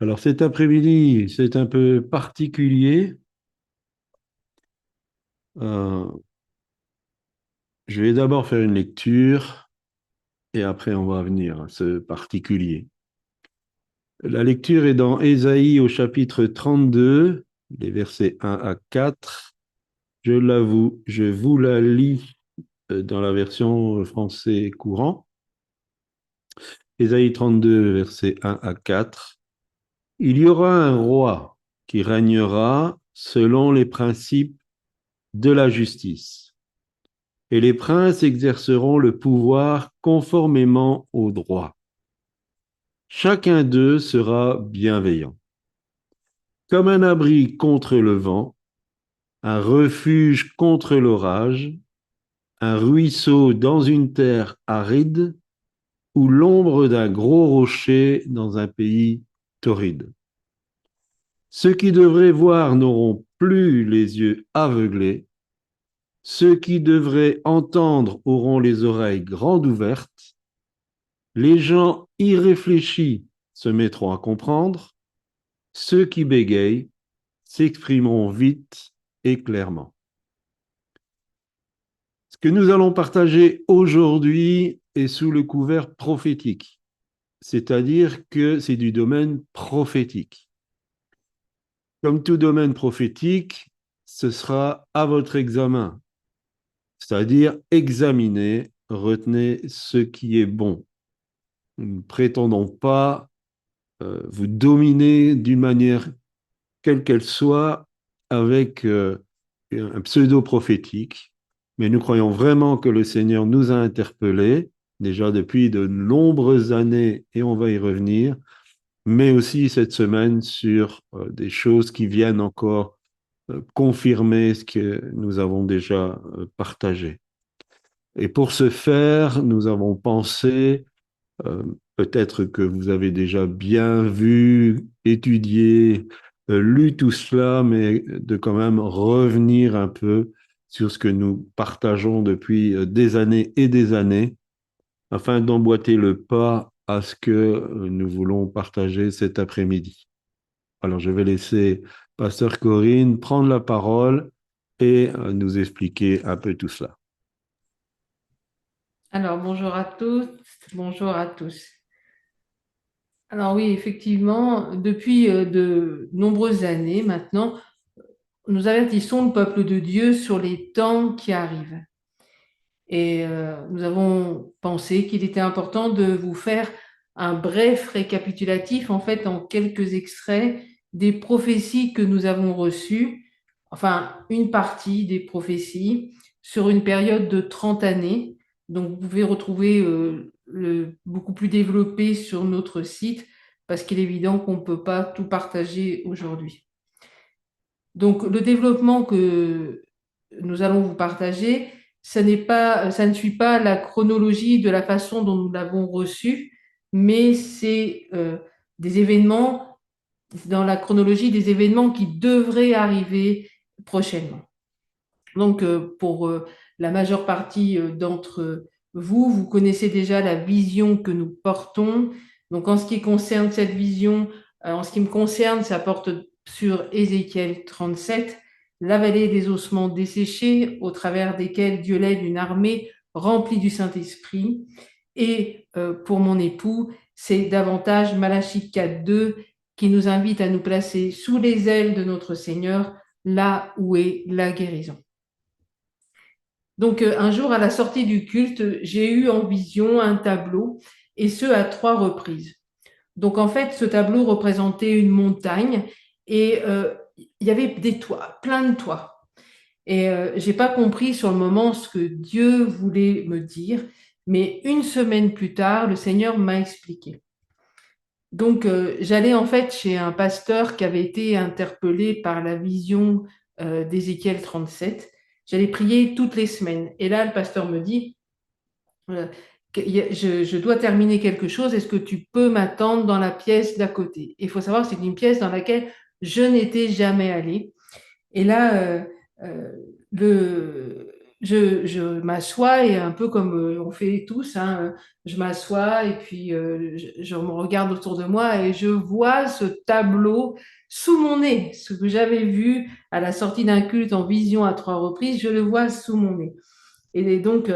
Alors cet après-midi, c'est un peu particulier. Euh, je vais d'abord faire une lecture et après on va venir à ce particulier. La lecture est dans Ésaïe au chapitre 32, les versets 1 à 4. Je l'avoue, je vous la lis dans la version français courant. Ésaïe 32, versets 1 à 4. Il y aura un roi qui régnera selon les principes de la justice. Et les princes exerceront le pouvoir conformément au droit. Chacun d'eux sera bienveillant, comme un abri contre le vent, un refuge contre l'orage, un ruisseau dans une terre aride ou l'ombre d'un gros rocher dans un pays torride. Ceux qui devraient voir n'auront plus les yeux aveuglés, ceux qui devraient entendre auront les oreilles grandes ouvertes. Les gens irréfléchis se mettront à comprendre, ceux qui bégayent s'exprimeront vite et clairement. Ce que nous allons partager aujourd'hui est sous le couvert prophétique, c'est-à-dire que c'est du domaine prophétique. Comme tout domaine prophétique, ce sera à votre examen, c'est-à-dire examinez, retenez ce qui est bon. Nous ne prétendons pas vous dominer d'une manière quelle qu'elle soit, avec un pseudo-prophétique. Mais nous croyons vraiment que le Seigneur nous a interpellés, déjà depuis de nombreuses années, et on va y revenir, mais aussi cette semaine sur des choses qui viennent encore confirmer ce que nous avons déjà partagé. Et pour ce faire, nous avons pensé, euh, peut-être que vous avez déjà bien vu, étudié, lu tout cela, mais de quand même revenir un peu sur ce que nous partageons depuis des années et des années, afin d'emboîter le pas à ce que nous voulons partager cet après-midi. Alors, je vais laisser Pasteur Corinne prendre la parole et nous expliquer un peu tout cela. Alors, bonjour à tous, bonjour à tous. Alors oui, effectivement, depuis de nombreuses années maintenant, nous avertissons le peuple de Dieu sur les temps qui arrivent. Et nous avons pensé qu'il était important de vous faire un bref récapitulatif, en fait, en quelques extraits des prophéties que nous avons reçues, enfin, une partie des prophéties sur une période de 30 années. Donc, vous pouvez retrouver beaucoup plus développé sur notre site parce qu'il est évident qu'on ne peut pas tout partager aujourd'hui. Donc, le développement que nous allons vous partager, ça ne suit pas la chronologie de la façon dont nous l'avons reçu, mais c'est des événements, dans la chronologie des événements qui devraient arriver prochainement. Donc, pour la majeure partie d'entre vous, vous connaissez déjà la vision que nous portons. Donc, en ce qui concerne cette vision, en ce qui me concerne, ça porte sur Ézéchiel 37, la vallée des ossements desséchés, au travers desquels Dieu lève une armée remplie du Saint-Esprit. Et pour mon époux, c'est davantage Malachie 4.2 qui nous invite à nous placer sous les ailes de notre Seigneur, là où est la guérison. Donc, un jour, à la sortie du culte, j'ai eu en vision un tableau, et ce, à 3 reprises. Donc, en fait, ce tableau représentait une montagne, et il y avait des toits, plein de toits. Et je n'ai pas compris sur le moment ce que Dieu voulait me dire, mais une semaine plus tard, le Seigneur m'a expliqué. Donc, j'allais en fait chez un pasteur qui avait été interpellé par la vision d'Ézéchiel 37. J'allais prier toutes les semaines. Et là, le pasteur me dit, euh, je dois terminer quelque chose, est-ce que tu peux m'attendre dans la pièce d'à côté? Il faut savoir que c'est une pièce dans laquelle je n'étais jamais allée. Et là, euh, le, je m'assois et un peu comme on fait tous, hein, je m'assois et puis je me regarde autour de moi et je vois ce tableau sous mon nez, ce que j'avais vu à la sortie d'un culte en vision à 3 reprises, je le vois sous mon nez. Et donc,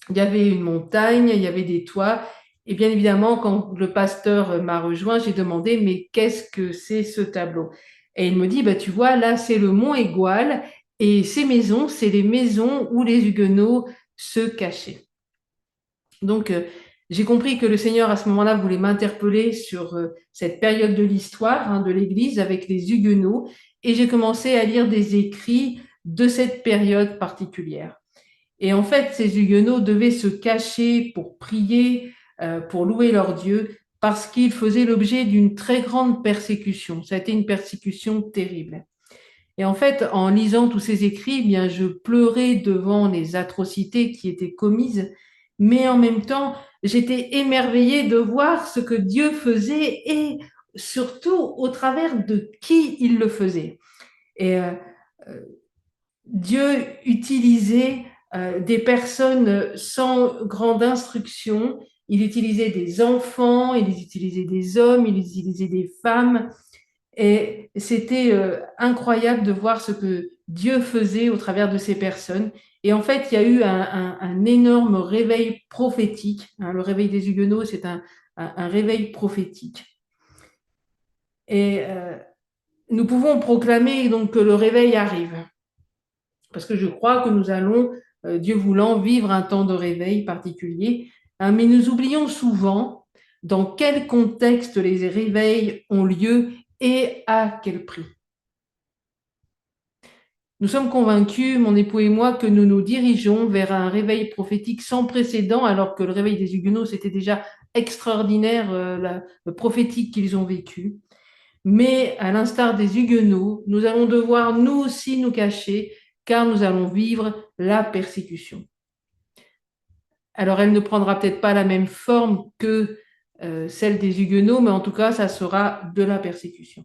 il y avait une montagne, il y avait des toits. Et bien évidemment, quand le pasteur m'a rejoint, j'ai demandé, mais qu'est-ce que c'est ce tableau? Et il me dit, bah, tu vois, là, c'est le mont Égual et ces maisons, c'est les maisons où les Huguenots se cachaient. Donc, j'ai compris que le Seigneur, à ce moment-là, voulait m'interpeller sur cette période de l'histoire, hein, de l'Église avec les Huguenots. Et j'ai commencé à lire des écrits de cette période particulière. Et en fait, ces Huguenots devaient se cacher pour prier, pour louer leur Dieu, parce qu'ils faisaient l'objet d'une très grande persécution. Ça a été une persécution terrible. Et en fait, en lisant tous ces écrits, eh bien, je pleurais devant les atrocités qui étaient commises, mais en même temps, j'étais émerveillée de voir ce que Dieu faisait et surtout au travers de qui il le faisait. Et euh, Dieu utilisait des personnes sans grande instruction. Il utilisait des enfants, il utilisait des hommes, il utilisait des femmes. Et c'était incroyable de voir ce que Dieu faisait au travers de ces personnes. Et en fait, il y a eu un énorme réveil prophétique, hein. Le réveil des Huguenots, c'est un réveil prophétique. Et nous pouvons proclamer donc que le réveil arrive. Parce que je crois que nous allons, Dieu voulant, vivre un temps de réveil particulier, hein, mais nous oublions souvent dans quel contexte les réveils ont lieu et à quel prix. Nous sommes convaincus, mon époux et moi, que nous nous dirigeons vers un réveil prophétique sans précédent, alors que le réveil des Huguenots, c'était déjà extraordinaire, le prophétique qu'ils ont vécu. Mais à l'instar des Huguenots, nous allons devoir nous aussi nous cacher, car nous allons vivre la persécution. Alors, elle ne prendra peut-être pas la même forme que celle des Huguenots, mais en tout cas, ça sera de la persécution.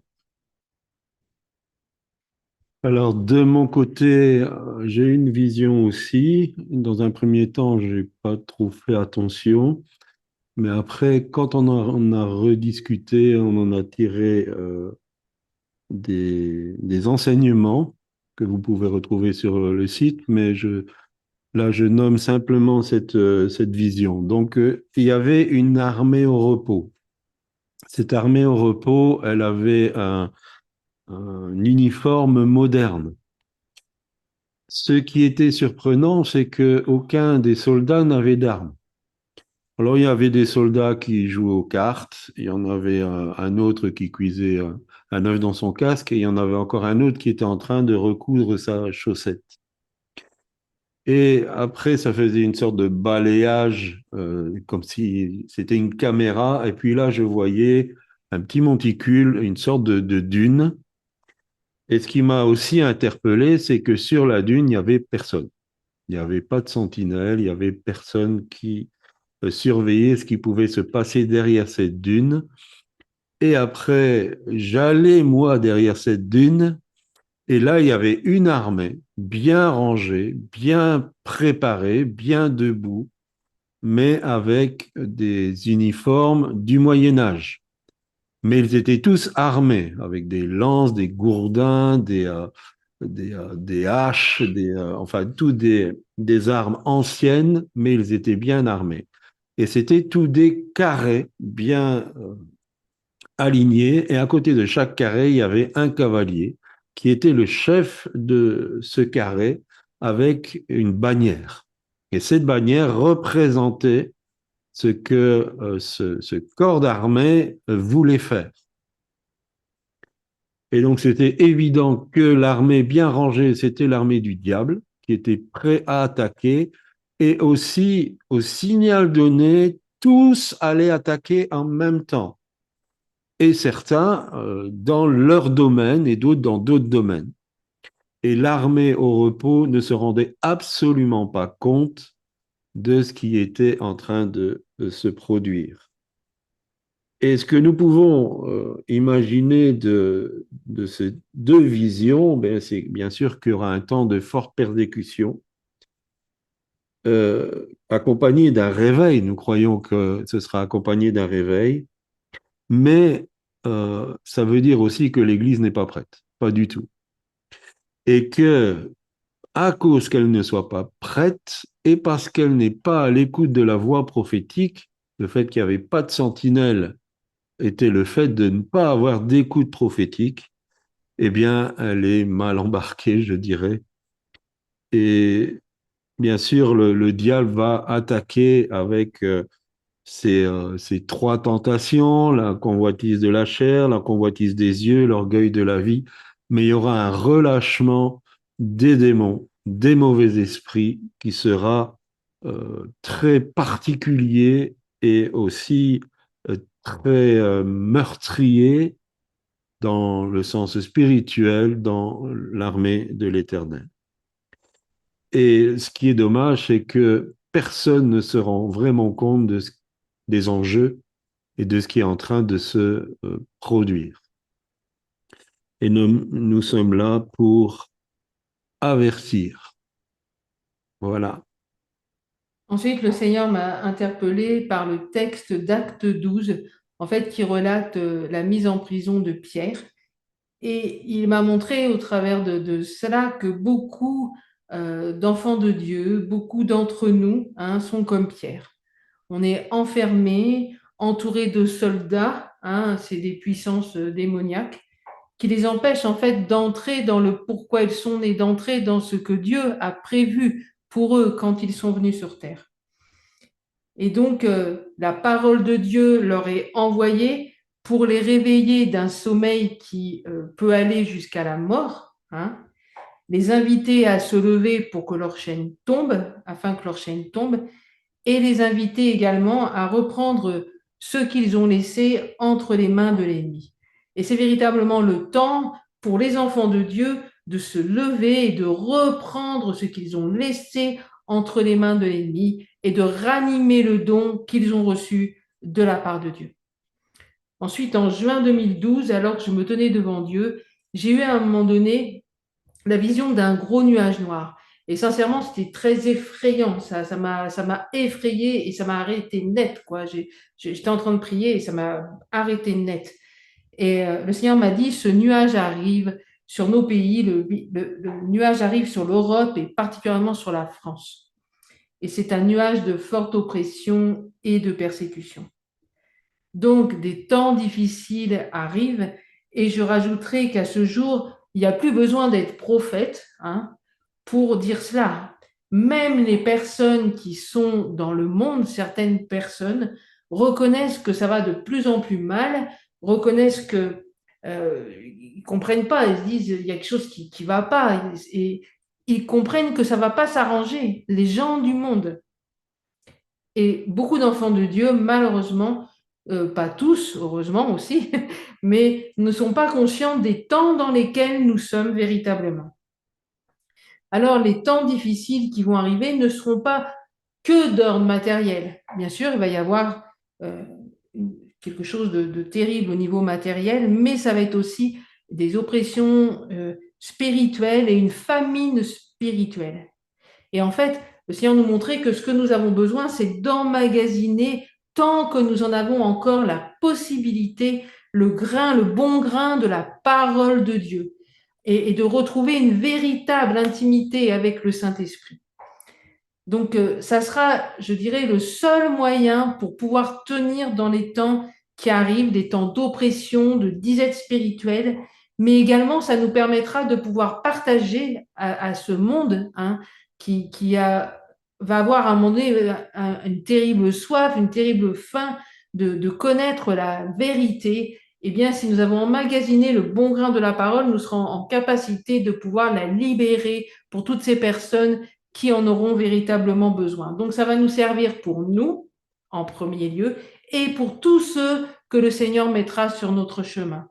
Alors, de mon côté, j'ai une vision aussi. Dans un premier temps, je n'ai pas trop fait attention. Mais après, quand on a rediscuté, on en a tiré des enseignements que vous pouvez retrouver sur le site. Là, je nomme simplement cette vision. Donc, il y avait une armée au repos. Cette armée au repos, elle avait un uniforme moderne. Ce qui était surprenant, c'est qu'aucun des soldats n'avait d'armes. Alors, il y avait des soldats qui jouaient aux cartes, il y en avait un autre qui cuisait un œuf dans son casque, et il y en avait encore un autre qui était en train de recoudre sa chaussette. Et après, ça faisait une sorte de balayage, comme si c'était une caméra, et puis là, je voyais un petit monticule, une sorte de dune. Et ce qui m'a aussi interpellé, c'est que sur la dune, il n'y avait personne. Il n'y avait pas de sentinelle, il n'y avait personne qui surveillait ce qui pouvait se passer derrière cette dune. Et après, j'allais, moi, derrière cette dune, et là, il y avait une armée bien rangée, bien préparée, bien debout, mais avec des uniformes du Moyen Âge. Mais ils étaient tous armés, avec des lances, des gourdins, des haches, enfin, tout des armes anciennes, mais ils étaient bien armés. Et c'était tous des carrés bien alignés, et à côté de chaque carré, il y avait un cavalier qui était le chef de ce carré avec une bannière. Et cette bannière représentait ce que ce corps d'armée voulait faire. Et donc, c'était évident que l'armée bien rangée, c'était l'armée du diable, qui était prêt à attaquer. Et aussi, au signal donné, tous allaient attaquer en même temps. Et certains dans leur domaine et d'autres dans d'autres domaines. Et l'armée au repos ne se rendait absolument pas compte de ce qui était en train de se produire. Et ce que nous pouvons imaginer de ces deux visions, ben, c'est bien sûr qu'il y aura un temps de forte persécution, accompagné d'un réveil. Nous croyons que ce sera accompagné d'un réveil, mais ça veut dire aussi que l'Église n'est pas prête, pas du tout. Et que, à cause qu'elle ne soit pas prête, et parce qu'elle n'est pas à l'écoute de la voix prophétique, le fait qu'il n'y avait pas de sentinelle était le fait de ne pas avoir d'écoute prophétique, eh bien, elle est mal embarquée, je dirais. Et bien sûr, le diable va attaquer avec ces trois tentations, la convoitise de la chair, la convoitise des yeux, l'orgueil de la vie, mais il y aura un relâchement des démons, des mauvais esprits qui sera très particulier et aussi très meurtrier dans le sens spirituel dans l'armée de l'Éternel. Et ce qui est dommage, c'est que personne ne se rend vraiment compte des enjeux et de ce qui est en train de se produire. Et nous sommes là pour avertir. Voilà. Ensuite, le Seigneur m'a interpellée par le texte d'Acte 12, en fait, qui relate la mise en prison de Pierre. Et il m'a montré au travers de cela que beaucoup d'enfants de Dieu, beaucoup d'entre nous, hein, sont comme Pierre. On est enfermés, entourés de soldats, hein, c'est des puissances démoniaques, qui les empêchent en fait d'entrer dans le pourquoi ils sont nés, d'entrer dans ce que Dieu a prévu pour eux quand ils sont venus sur terre. Et donc, la parole de Dieu leur est envoyée pour les réveiller d'un sommeil qui peut aller jusqu'à la mort, hein, les inviter à se lever pour que leur chaîne tombe, afin que leur chaîne tombe, et les inviter également à reprendre ce qu'ils ont laissé entre les mains de l'ennemi. Et c'est véritablement le temps pour les enfants de Dieu de se lever et de reprendre ce qu'ils ont laissé entre les mains de l'ennemi et de ranimer le don qu'ils ont reçu de la part de Dieu. Ensuite, en juin 2012, alors que je me tenais devant Dieu, j'ai eu à un moment donné la vision d'un gros nuage noir. Et sincèrement, c'était très effrayant. Ça m'a effrayé et ça m'a arrêté net, quoi. J'étais en train de prier et ça m'a arrêté net. Et le Seigneur m'a dit, ce nuage arrive sur nos pays, le nuage arrive sur l'Europe et particulièrement sur la France. Et c'est un nuage de forte oppression et de persécution. Donc, des temps difficiles arrivent et je rajouterai qu'à ce jour, il n'y a plus besoin d'être prophète, hein, pour dire cela. Même les personnes qui sont dans le monde, certaines personnes reconnaissent que ça va de plus en plus mal, reconnaissent que ils comprennent pas, ils se disent il y a quelque chose qui va pas et ils comprennent que ça va pas s'arranger. Les gens du monde et beaucoup d'enfants de Dieu, malheureusement, pas tous, heureusement aussi, mais ne sont pas conscients des temps dans lesquels nous sommes véritablement. Alors, les temps difficiles qui vont arriver ne seront pas que d'ordre matériel. Bien sûr, il va y avoir euh, quelque chose de terrible au niveau matériel, mais ça va être aussi des oppressions spirituelles et une famine spirituelle. Et en fait, le Seigneur nous montrait que ce que nous avons besoin, c'est d'emmagasiner tant que nous en avons encore la possibilité, le grain, le bon grain de la parole de Dieu et de retrouver une véritable intimité avec le Saint-Esprit. Donc, ça sera, je dirais, le seul moyen pour pouvoir tenir dans les temps qui arrivent, des temps d'oppression, de disette spirituelle, mais également, ça nous permettra de pouvoir partager à ce monde, hein, va avoir à un moment donné une terrible soif, une terrible faim de connaître la vérité. Eh bien, si nous avons emmagasiné le bon grain de la parole, nous serons en capacité de pouvoir la libérer pour toutes ces personnes qui en auront véritablement besoin. Donc, ça va nous servir pour nous, en premier lieu, et pour tous ceux que le Seigneur mettra sur notre chemin.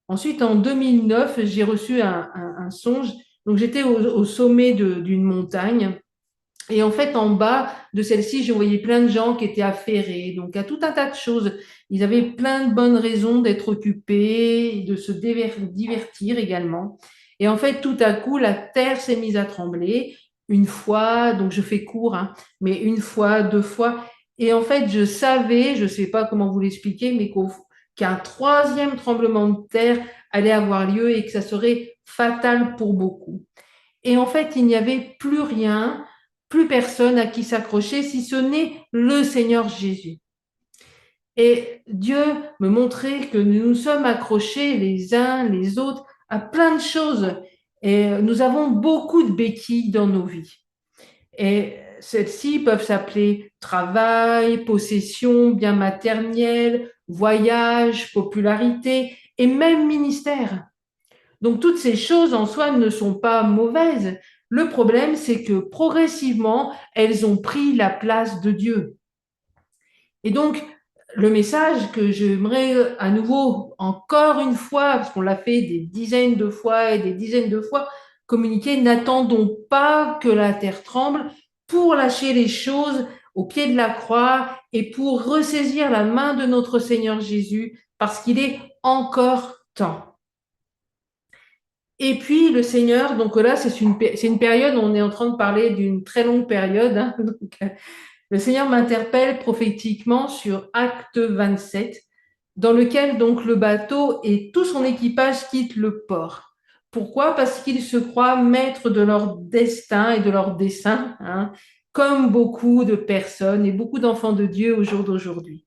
Ensuite, en 2009, j'ai reçu un songe. Donc, j'étais au sommet d'une montagne. Et en fait, en bas de celle-ci, je voyais plein de gens qui étaient affairés. Donc, à tout un tas de choses. Ils avaient plein de bonnes raisons d'être occupés, de se divertir également. Et en fait, tout à coup, la terre s'est mise à trembler. une fois, donc je fais court, hein, mais une fois, deux fois. Et en fait, je savais, je ne sais pas comment vous l'expliquer, mais qu'un troisième tremblement de terre allait avoir lieu et que ça serait fatal pour beaucoup. Et en fait, il n'y avait plus rien, plus personne à qui s'accrocher, si ce n'est le Seigneur Jésus. Et Dieu me montrait que nous nous sommes accrochés les uns les autres à plein de choses. Et nous avons beaucoup de béquilles dans nos vies. Et celles-ci peuvent s'appeler travail, possession, bien matériel, voyage, popularité et même ministère. Donc toutes ces choses en soi ne sont pas mauvaises. Le problème, c'est que progressivement, elles ont pris la place de Dieu. Et donc, le message que j'aimerais à nouveau, encore une fois, parce qu'on l'a fait des dizaines de fois et des dizaines de fois, communiquer, n'attendons pas que la terre tremble pour lâcher les choses au pied de la croix et pour ressaisir la main de notre Seigneur Jésus, parce qu'il est encore temps. Et puis le Seigneur, donc là, c'est une période, on est en train de parler d'une très longue période, hein, donc, le Seigneur m'interpelle prophétiquement sur Acte 27, dans lequel donc le bateau et tout son équipage quittent le port. Pourquoi? Parce qu'ils se croient maîtres de leur destin et de leur dessein, hein, comme beaucoup de personnes et beaucoup d'enfants de Dieu au jour d'aujourd'hui.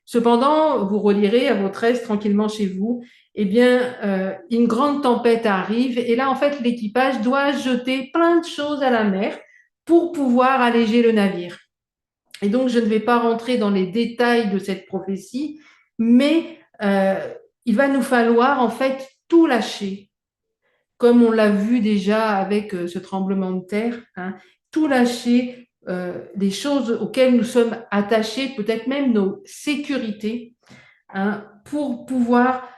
Cependant, vous relirez à votre aise tranquillement chez vous, eh bien, une grande tempête arrive et là, en fait, l'équipage doit jeter plein de choses à la mer pour pouvoir alléger le navire. Et donc, je ne vais pas rentrer dans les détails de cette prophétie, mais il va nous falloir en fait tout lâcher, comme on l'a vu déjà avec ce tremblement de terre, hein, tout lâcher, les choses auxquelles nous sommes attachés, peut-être même nos sécurités, hein, pour pouvoir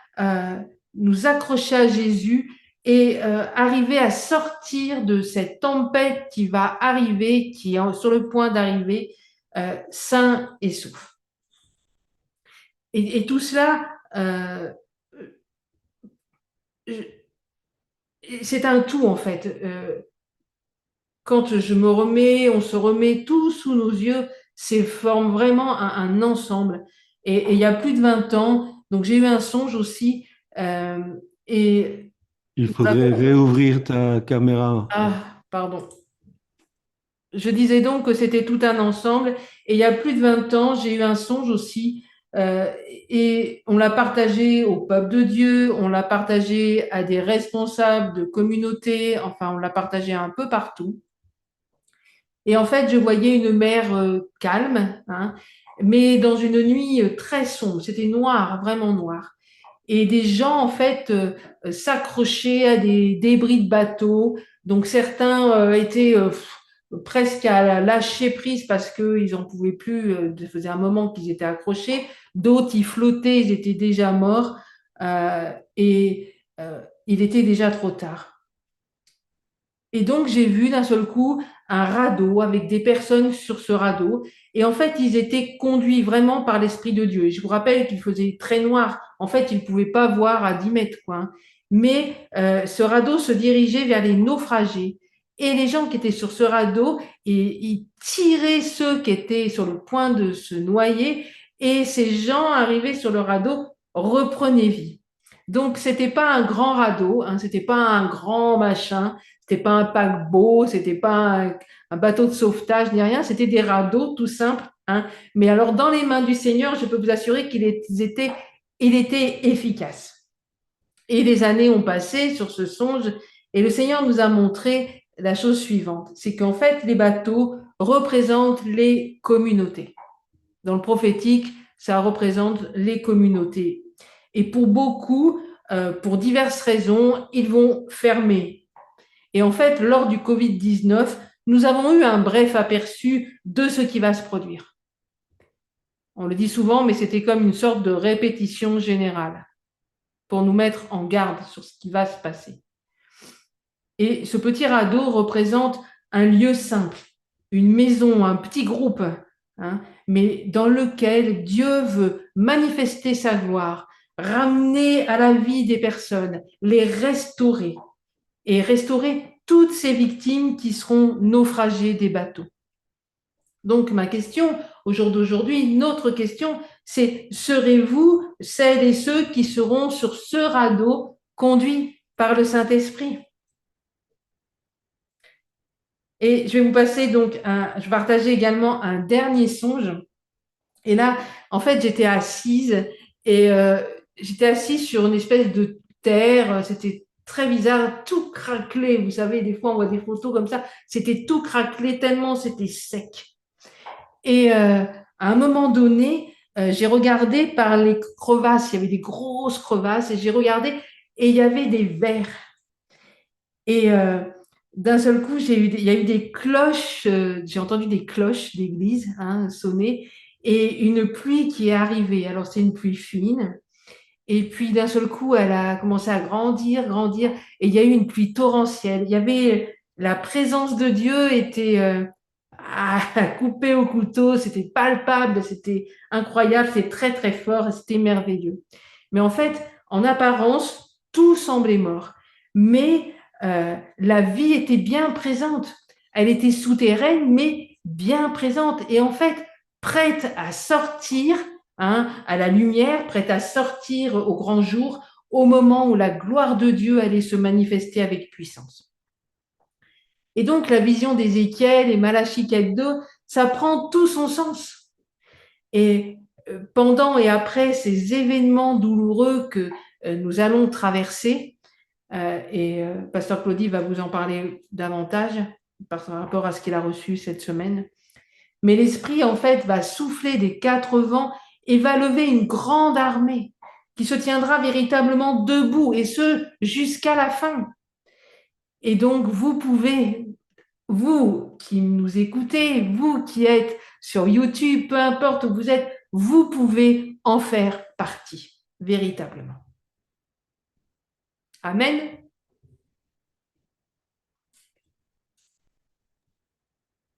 nous accrocher à Jésus et arriver à sortir de cette tempête qui va arriver, qui est sur le point d'arriver, sain et sauf. Et tout cela, c'est un tout en fait. Quand je me remets, on se remet tout sous nos yeux, c'est forme vraiment un ensemble. Et il y a plus de 20 ans, donc j'ai eu un songe aussi. euh, et Il faudrait réouvrir ta caméra. pardon. Je disais donc que c'était tout un ensemble. Et il y a plus de 20 ans, j'ai eu un songe aussi. Et on l'a partagé au peuple de Dieu, on l'a partagé à des responsables de communautés, enfin, on l'a partagé un peu partout. Et en fait, je voyais une mer calme, hein, mais dans une nuit très sombre. C'était noir, vraiment noir. Et des gens, en fait, s'accrochaient à des débris de bateaux. Donc, certains étaient presque à lâcher prise parce qu'ils n'en pouvaient plus. Ça faisait un moment qu'ils étaient accrochés. D'autres, ils flottaient, ils étaient déjà morts. Et il était déjà trop tard. Et donc, j'ai vu d'un seul coup un radeau avec des personnes sur ce radeau. Et en fait, ils étaient conduits vraiment par l'Esprit de Dieu. Et je vous rappelle qu'il faisait très noir. En fait, ils ne pouvaient pas voir à 10 mètres, quoi, hein. Mais ce radeau se dirigeait vers les naufragés. Et les gens qui étaient sur ce radeau, ils tiraient ceux qui étaient sur le point de se noyer. Et ces gens arrivés sur le radeau reprenaient vie. Donc, c'était pas un grand radeau, hein, c'était pas un grand machin. C'était pas un paquebot, c'était pas un bateau de sauvetage ni rien, c'était des radeaux tout simples, hein. Mais alors dans les mains du Seigneur, je peux vous assurer il était efficace. Et les années ont passé sur ce songe et le Seigneur nous a montré la chose suivante, c'est qu'en fait les bateaux représentent les communautés. Dans le prophétique, ça représente les communautés. Et pour beaucoup, pour diverses raisons, ils vont fermer. Et en fait, lors du Covid-19, nous avons eu un bref aperçu de ce qui va se produire. On le dit souvent, mais c'était comme une sorte de répétition générale pour nous mettre en garde sur ce qui va se passer. Et ce petit radeau représente un lieu simple, une maison, un petit groupe, hein, mais dans lequel Dieu veut manifester sa gloire, ramener à la vie des personnes, les restaurer et restaurer toutes ces victimes qui seront naufragées des bateaux. Donc ma question, au jour d'aujourd'hui, notre question, c'est serez-vous celles et ceux qui seront sur ce radeau conduits par le Saint-Esprit? Et je vais vous passer donc, je vais partager également un dernier songe. Et là, en fait, j'étais assise sur une espèce de terre. C'était très bizarre, tout craquelé. Vous savez, des fois, on voit des photos comme ça. C'était tout craquelé tellement c'était sec. Et à un moment donné, j'ai regardé par les crevasses. Il y avait des grosses crevasses et j'ai regardé et il y avait des vers. Et d'un seul coup, il y a eu des cloches, j'ai entendu des cloches d'église sonner et une pluie qui est arrivée. Alors, c'est une pluie fine. Et puis, d'un seul coup, elle a commencé à grandir, grandir. Et il y a eu une pluie torrentielle. Il y avait la présence de Dieu était à couper au couteau. C'était palpable, c'était incroyable, c'était très, très fort, c'était merveilleux. Mais en fait, en apparence, tout semblait mort. Mais la vie était bien présente. Elle était souterraine, mais bien présente. Et en fait, prête à sortir à la lumière, prête à sortir au grand jour, au moment où la gloire de Dieu allait se manifester avec puissance. Et donc, la vision d'Ézéchiel et Malachie 4.2, ça prend tout son sens. Et pendant et après ces événements douloureux que nous allons traverser, Pasteur Claudie va vous en parler davantage par rapport à ce qu'il a reçu cette semaine. Mais l'Esprit, en fait, va souffler des quatre vents et va lever une grande armée qui se tiendra véritablement debout, et ce, jusqu'à la fin. Et donc, vous pouvez, vous qui nous écoutez, vous qui êtes sur YouTube, peu importe où vous êtes, vous pouvez en faire partie, véritablement. Amen.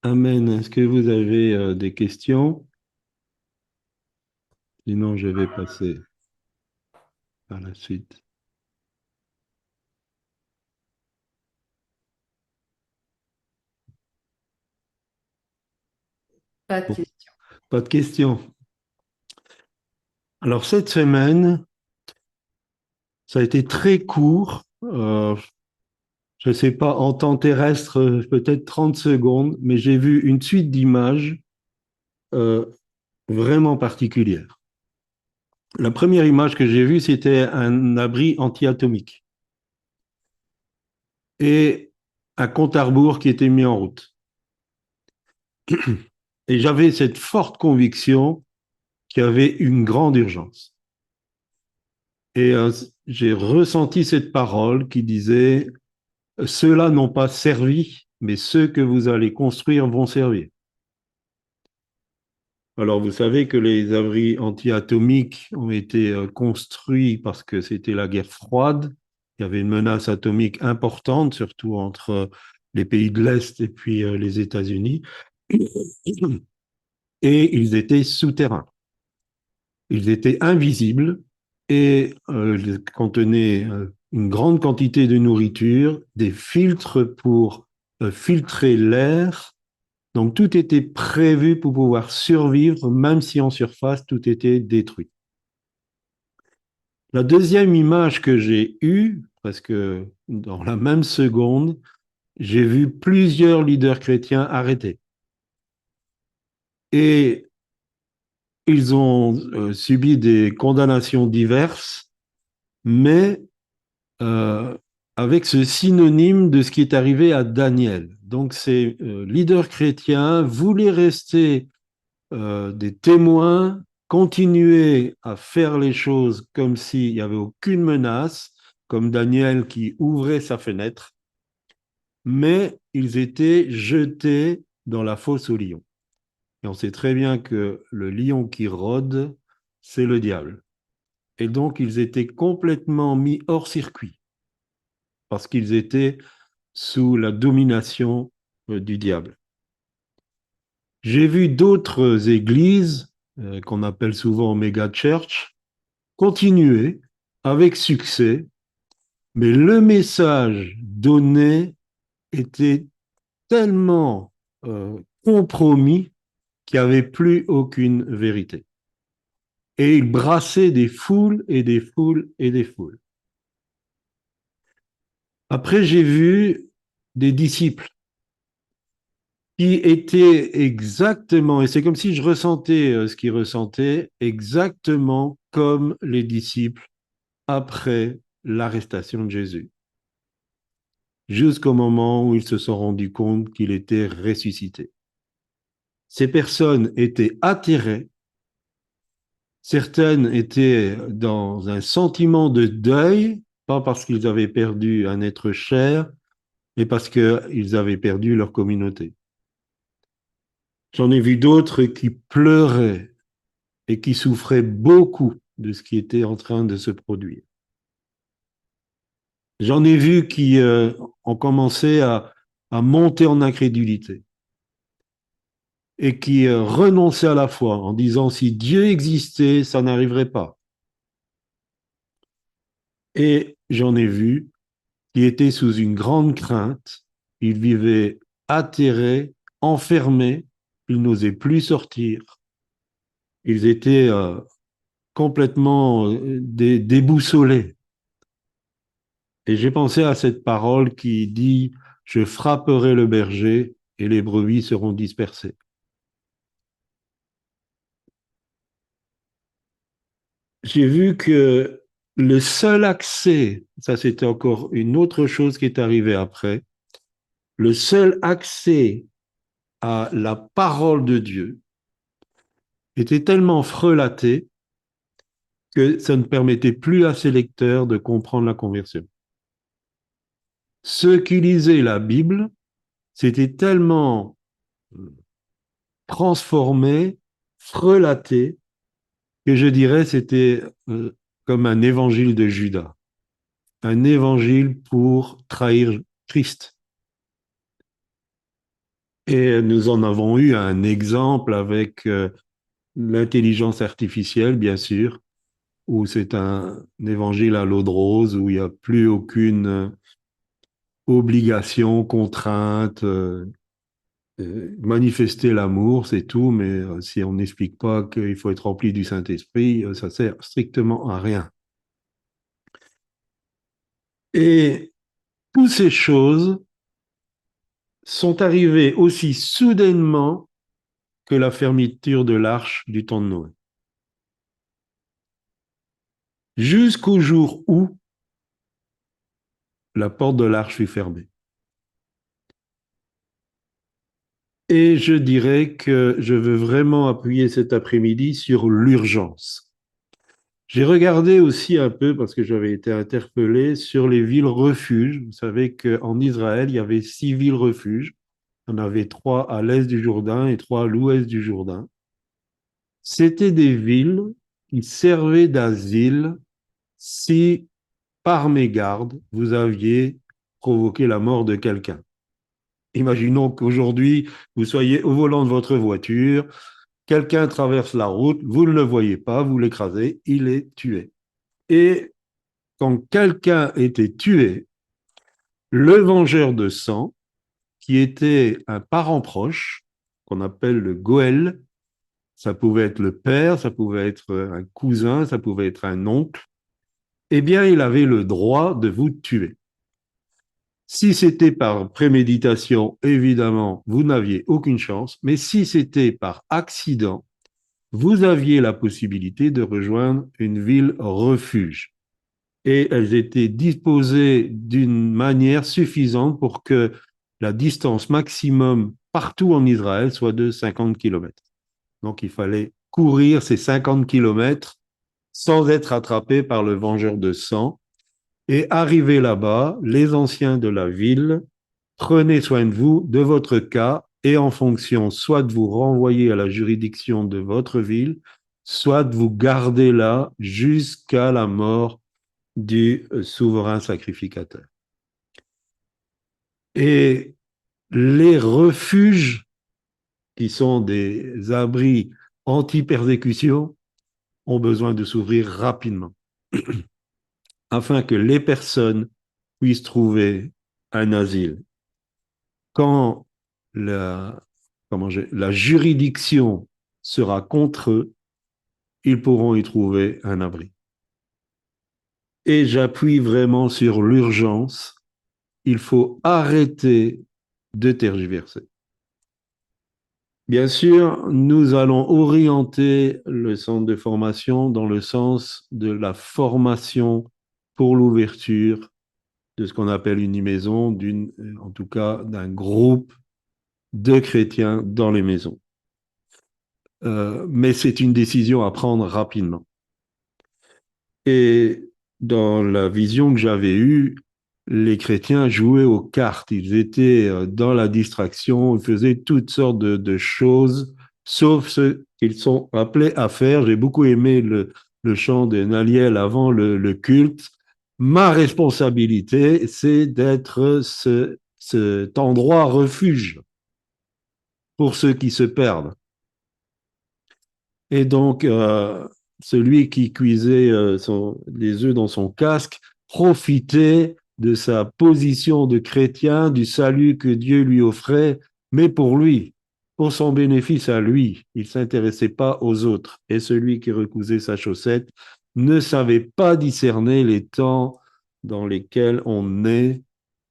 Amen. Est-ce que vous avez des questions? Sinon, je vais passer par la suite. Pas de Bon, questions. pas de questions. Alors, cette semaine, ça a été très court. Je ne sais pas, en temps terrestre, peut-être 30 secondes, mais j'ai vu une suite d'images euh, vraiment particulières. La première image que j'ai vue, c'était un abri anti-atomique et un compte à rebours qui était mis en route. Et j'avais cette forte conviction qu'il y avait une grande urgence. Et j'ai ressenti cette parole qui disait, ceux-là n'ont pas servi, mais ceux que vous allez construire vont servir. Alors, vous savez que les abris anti-atomiques ont été construits parce que c'était la guerre froide. Il y avait une menace atomique importante, surtout entre les pays de l'Est et puis les États-Unis. Et ils étaient souterrains. Ils étaient invisibles et ils contenaient une grande quantité de nourriture, des filtres pour filtrer l'air. Donc tout était prévu pour pouvoir survivre, même si en surface tout était détruit. La deuxième image que j'ai eue, presque dans la même seconde, j'ai vu plusieurs leaders chrétiens arrêtés. Et ils ont subi des condamnations diverses, mais euh, avec ce synonyme de ce qui est arrivé à Daniel. Donc ces leaders chrétiens voulaient rester des témoins, continuer à faire les choses comme s'il n'y avait aucune menace, comme Daniel qui ouvrait sa fenêtre, mais ils étaient jetés dans la fosse au lion. Et on sait très bien que le lion qui rôde, c'est le diable. Et donc, ils étaient complètement mis hors circuit parce qu'ils étaient sous la domination du diable. J'ai vu d'autres églises, qu'on appelle souvent méga church, continuer avec succès, mais le message donné était tellement compromis qu'il n'y avait plus aucune vérité. Et il brassait des foules et des foules et des foules. Après, j'ai vu des disciples qui étaient exactement, et c'est comme si je ressentais ce qu'ils ressentaient, exactement comme les disciples après l'arrestation de Jésus, jusqu'au moment où ils se sont rendus compte qu'il était ressuscité. Ces personnes étaient atterrées, certaines étaient dans un sentiment de deuil, pas parce qu'ils avaient perdu un être cher, mais parce qu'ils avaient perdu leur communauté. J'en ai vu d'autres qui pleuraient et qui souffraient beaucoup de ce qui était en train de se produire. J'en ai vu qui ont commencé à monter en incrédulité et qui renonçaient à la foi en disant si Dieu existait, ça n'arriverait pas. Et j'en ai vu qui étaient sous une grande crainte, ils vivaient atterrés, enfermés, ils n'osaient plus sortir, ils étaient complètement déboussolés. Et j'ai pensé à cette parole qui dit, je frapperai le berger et les brebis seront dispersées. J'ai vu que le seul accès, ça c'était encore une autre chose qui est arrivée après, le seul accès à la parole de Dieu était tellement frelaté que ça ne permettait plus à ses lecteurs de comprendre la conversion. Ceux qui lisaient la Bible, c'était tellement transformé, frelaté, que je dirais c'était comme un évangile de Judas, un évangile pour trahir Christ. Et nous en avons eu un exemple avec l'intelligence artificielle, bien sûr, où c'est un évangile à l'eau de rose, où il n'y a plus aucune obligation, contrainte, manifester l'amour, c'est tout, mais si on n'explique pas qu'il faut être rempli du Saint-Esprit, ça sert strictement à rien. Et toutes ces choses sont arrivées aussi soudainement que la fermeture de l'arche du temps de Noé. Jusqu'au jour où la porte de l'arche fut fermée. Et je dirais que je veux vraiment appuyer cet après-midi sur l'urgence. J'ai regardé aussi un peu, parce que j'avais été interpellé, sur les villes refuges. Vous savez qu'en Israël, il y avait 6 villes refuges. Il y en avait 3 à l'est du Jourdain et 3 à l'ouest du Jourdain. C'était des villes qui servaient d'asile si, par mégarde, vous aviez provoqué la mort de quelqu'un. Imaginons qu'aujourd'hui, vous soyez au volant de votre voiture, quelqu'un traverse la route, vous ne le voyez pas, vous l'écrasez, il est tué. Et quand quelqu'un était tué, le vengeur de sang, qui était un parent proche, qu'on appelle le Goël, ça pouvait être le père, ça pouvait être un cousin, ça pouvait être un oncle, eh bien, il avait le droit de vous tuer. Si c'était par préméditation, évidemment, vous n'aviez aucune chance, mais si c'était par accident, vous aviez la possibilité de rejoindre une ville refuge. Et elles étaient disposées d'une manière suffisante pour que la distance maximum partout en Israël soit de 50 kilomètres. Donc il fallait courir ces 50 kilomètres sans être attrapé par le vengeur de sang. Et arrivé là-bas, les anciens de la ville prenaient soin de vous, de votre cas, et en fonction soit de vous renvoyer à la juridiction de votre ville, soit de vous garder là jusqu'à la mort du souverain sacrificateur. Et les refuges, qui sont des abris anti-persécution, ont besoin de s'ouvrir rapidement, afin que les personnes puissent trouver un asile. quand la juridiction sera contre eux, ils pourront y trouver un abri. Et j'appuie vraiment sur l'urgence. Il faut arrêter de tergiverser. Bien sûr, nous allons orienter le centre de formation dans le sens de la formation pour l'ouverture de ce qu'on appelle une maison, en tout cas d'un groupe de chrétiens dans les maisons. Mais c'est une décision à prendre rapidement. Et dans la vision que j'avais eue, les chrétiens jouaient aux cartes, ils étaient dans la distraction, ils faisaient toutes sortes de choses, sauf ce qu'ils sont appelés à faire. J'ai beaucoup aimé le chant de Naliel avant le culte. Ma responsabilité, c'est d'être cet endroit refuge pour ceux qui se perdent. Et donc, celui qui cuisait les œufs dans son casque profitait de sa position de chrétien, du salut que Dieu lui offrait, mais pour lui, pour son bénéfice à lui. Il ne s'intéressait pas aux autres. Et celui qui recousait sa chaussette ne savait pas discerner les temps dans lesquels on est.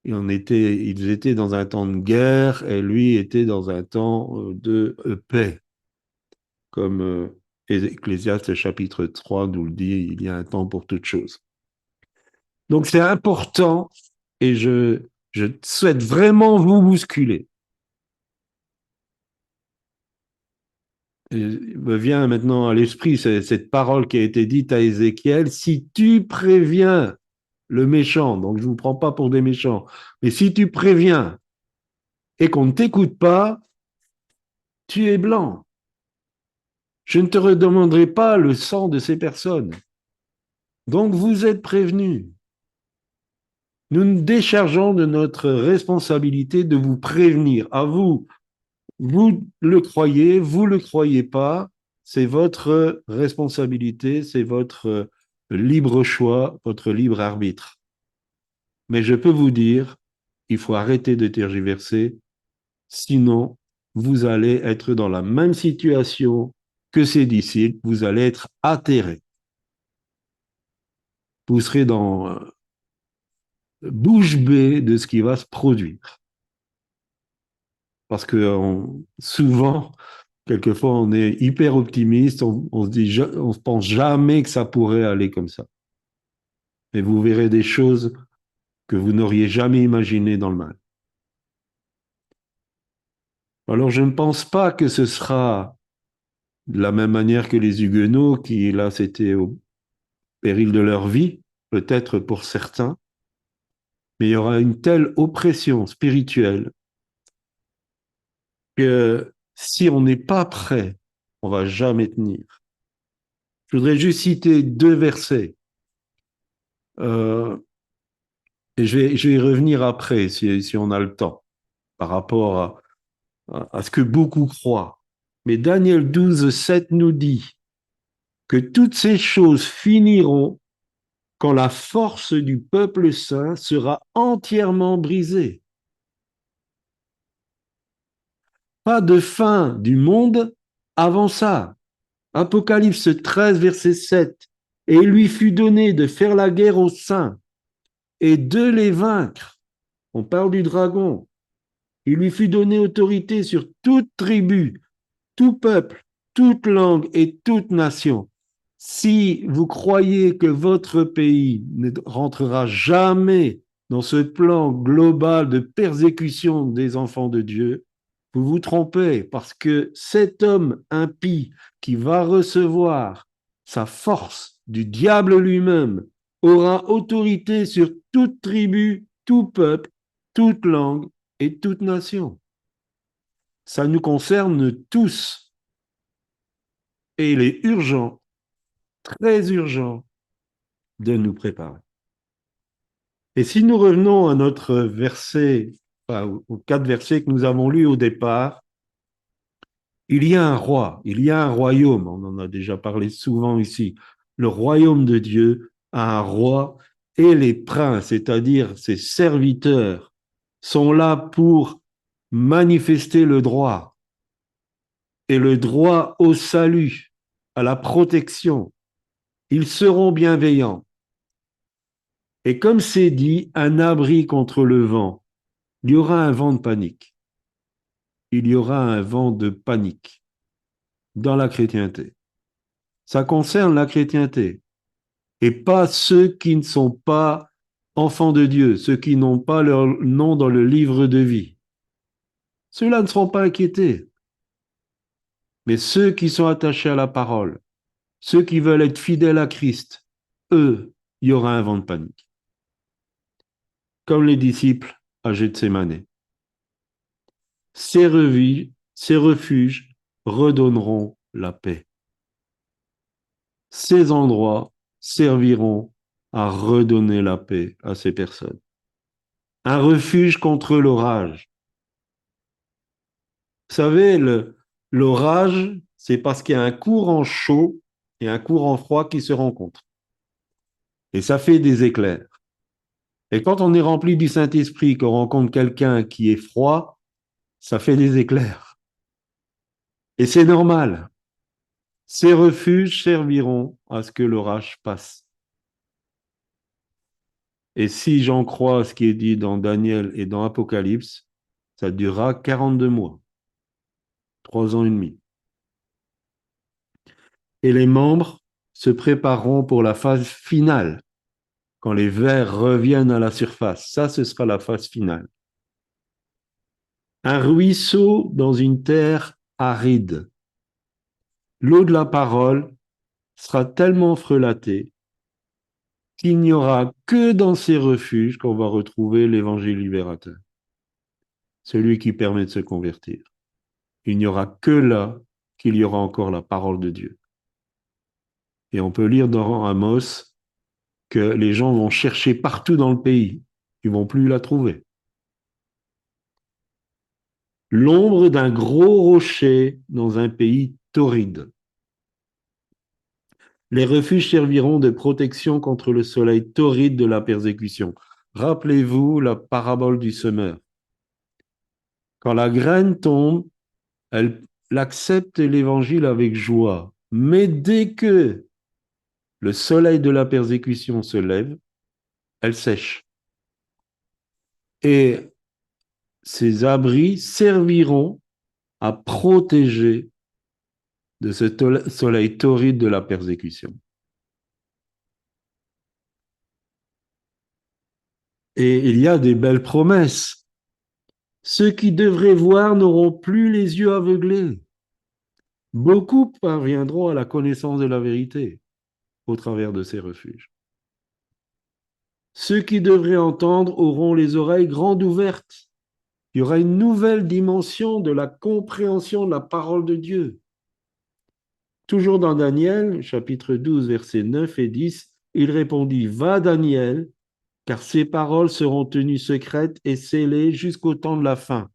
Ils étaient dans un temps de guerre et lui était dans un temps de paix, comme Ecclésiaste chapitre 3 nous le dit, il y a un temps pour toute chose. Donc c'est important et je souhaite vraiment vous bousculer. Et il me vient maintenant à l'esprit cette parole qui a été dite à Ézéchiel, si tu préviens le méchant, donc je ne vous prends pas pour des méchants, mais si tu préviens et qu'on ne t'écoute pas, tu es blanc. Je ne te redemanderai pas le sang de ces personnes. Donc vous êtes prévenus. Nous nous déchargeons de notre responsabilité de vous prévenir. À vous, vous le croyez pas, c'est votre responsabilité, c'est votre libre choix, votre libre arbitre. Mais je peux vous dire, il faut arrêter de tergiverser, sinon vous allez être dans la même situation que ces disciples, vous allez être atterrés. Vous serez dans bouche bée de ce qui va se produire. Parce que souvent, quelquefois, on est hyper optimiste, on se pense jamais que ça pourrait aller comme ça. Et vous verrez des choses que vous n'auriez jamais imaginées dans le mal. Alors, je ne pense pas que ce sera de la même manière que les Huguenots, qui là, c'était au péril de leur vie, peut-être pour certains, mais il y aura une telle oppression spirituelle que si on n'est pas prêt, on va jamais tenir. Je voudrais juste citer deux versets. Et je vais y revenir après, si on a le temps, par rapport à ce que beaucoup croient. Mais Daniel 12, 7 nous dit que toutes ces choses finiront quand la force du peuple saint sera entièrement brisée. Pas de fin du monde avant ça. Apocalypse 13, verset 7. Et il lui fut donné de faire la guerre aux saints et de les vaincre. On parle du dragon. Il lui fut donné autorité sur toute tribu, tout peuple, toute langue et toute nation. Si vous croyez que votre pays ne rentrera jamais dans ce plan global de persécution des enfants de Dieu, vous vous trompez parce que cet homme impie qui va recevoir sa force du diable lui-même aura autorité sur toute tribu, tout peuple, toute langue et toute nation. Ça nous concerne tous. Et il est urgent, très urgent, de nous préparer. Et si nous revenons à notre verset, enfin, aux 4 versets que nous avons lus au départ, il y a un roi, il y a un royaume, on en a déjà parlé souvent ici. Le royaume de Dieu a un roi et les princes, c'est-à-dire ses serviteurs, sont là pour manifester le droit, et le droit au salut, à la protection. Ils seront bienveillants. Et comme c'est dit, un abri contre le vent. Il y aura un vent de panique. Il y aura un vent de panique dans la chrétienté. Ça concerne la chrétienté et pas ceux qui ne sont pas enfants de Dieu, ceux qui n'ont pas leur nom dans le livre de vie. Ceux-là ne seront pas inquiétés. Mais ceux qui sont attachés à la parole, ceux qui veulent être fidèles à Christ, eux, il y aura un vent de panique. Comme les disciples à Gethsémane. Ces refuges redonneront la paix. Ces endroits serviront à redonner la paix à ces personnes. Un refuge contre l'orage. Vous savez, l'orage, c'est parce qu'il y a un courant chaud et un courant froid qui se rencontrent. Et ça fait des éclairs. Et quand on est rempli du Saint-Esprit, qu'on rencontre quelqu'un qui est froid, ça fait des éclairs. Et c'est normal. Ces refuges serviront à ce que l'orage passe. Et si j'en crois ce qui est dit dans Daniel et dans Apocalypse, ça durera 42 mois, 3 ans et demi. Et les membres se prépareront pour la phase finale, quand les vers reviennent à la surface. Ça, ce sera la phase finale. Un ruisseau dans une terre aride. L'eau de la parole sera tellement frelatée qu'il n'y aura que dans ces refuges qu'on va retrouver l'évangile libérateur, celui qui permet de se convertir. Il n'y aura que là qu'il y aura encore la parole de Dieu. Et on peut lire dans Amos que les gens vont chercher partout dans le pays. Ils ne vont plus la trouver. L'ombre d'un gros rocher dans un pays torride. Les refuges serviront de protection contre le soleil torride de la persécution. Rappelez-vous la parabole du semeur. Quand la graine tombe, elle accepte l'évangile avec joie. Mais dès que le soleil de la persécution se lève, elle sèche. Et ces abris serviront à protéger de ce soleil torride de la persécution. Et il y a des belles promesses. Ceux qui devraient voir n'auront plus les yeux aveuglés. Beaucoup parviendront à la connaissance de la vérité au travers de ces refuges. Ceux qui devraient entendre auront les oreilles grandes ouvertes. Il y aura une nouvelle dimension de la compréhension de la parole de Dieu. Toujours dans Daniel, chapitre 12, versets 9 et 10, il répondit, « Va, Daniel, car ces paroles seront tenues secrètes et scellées jusqu'au temps de la fin.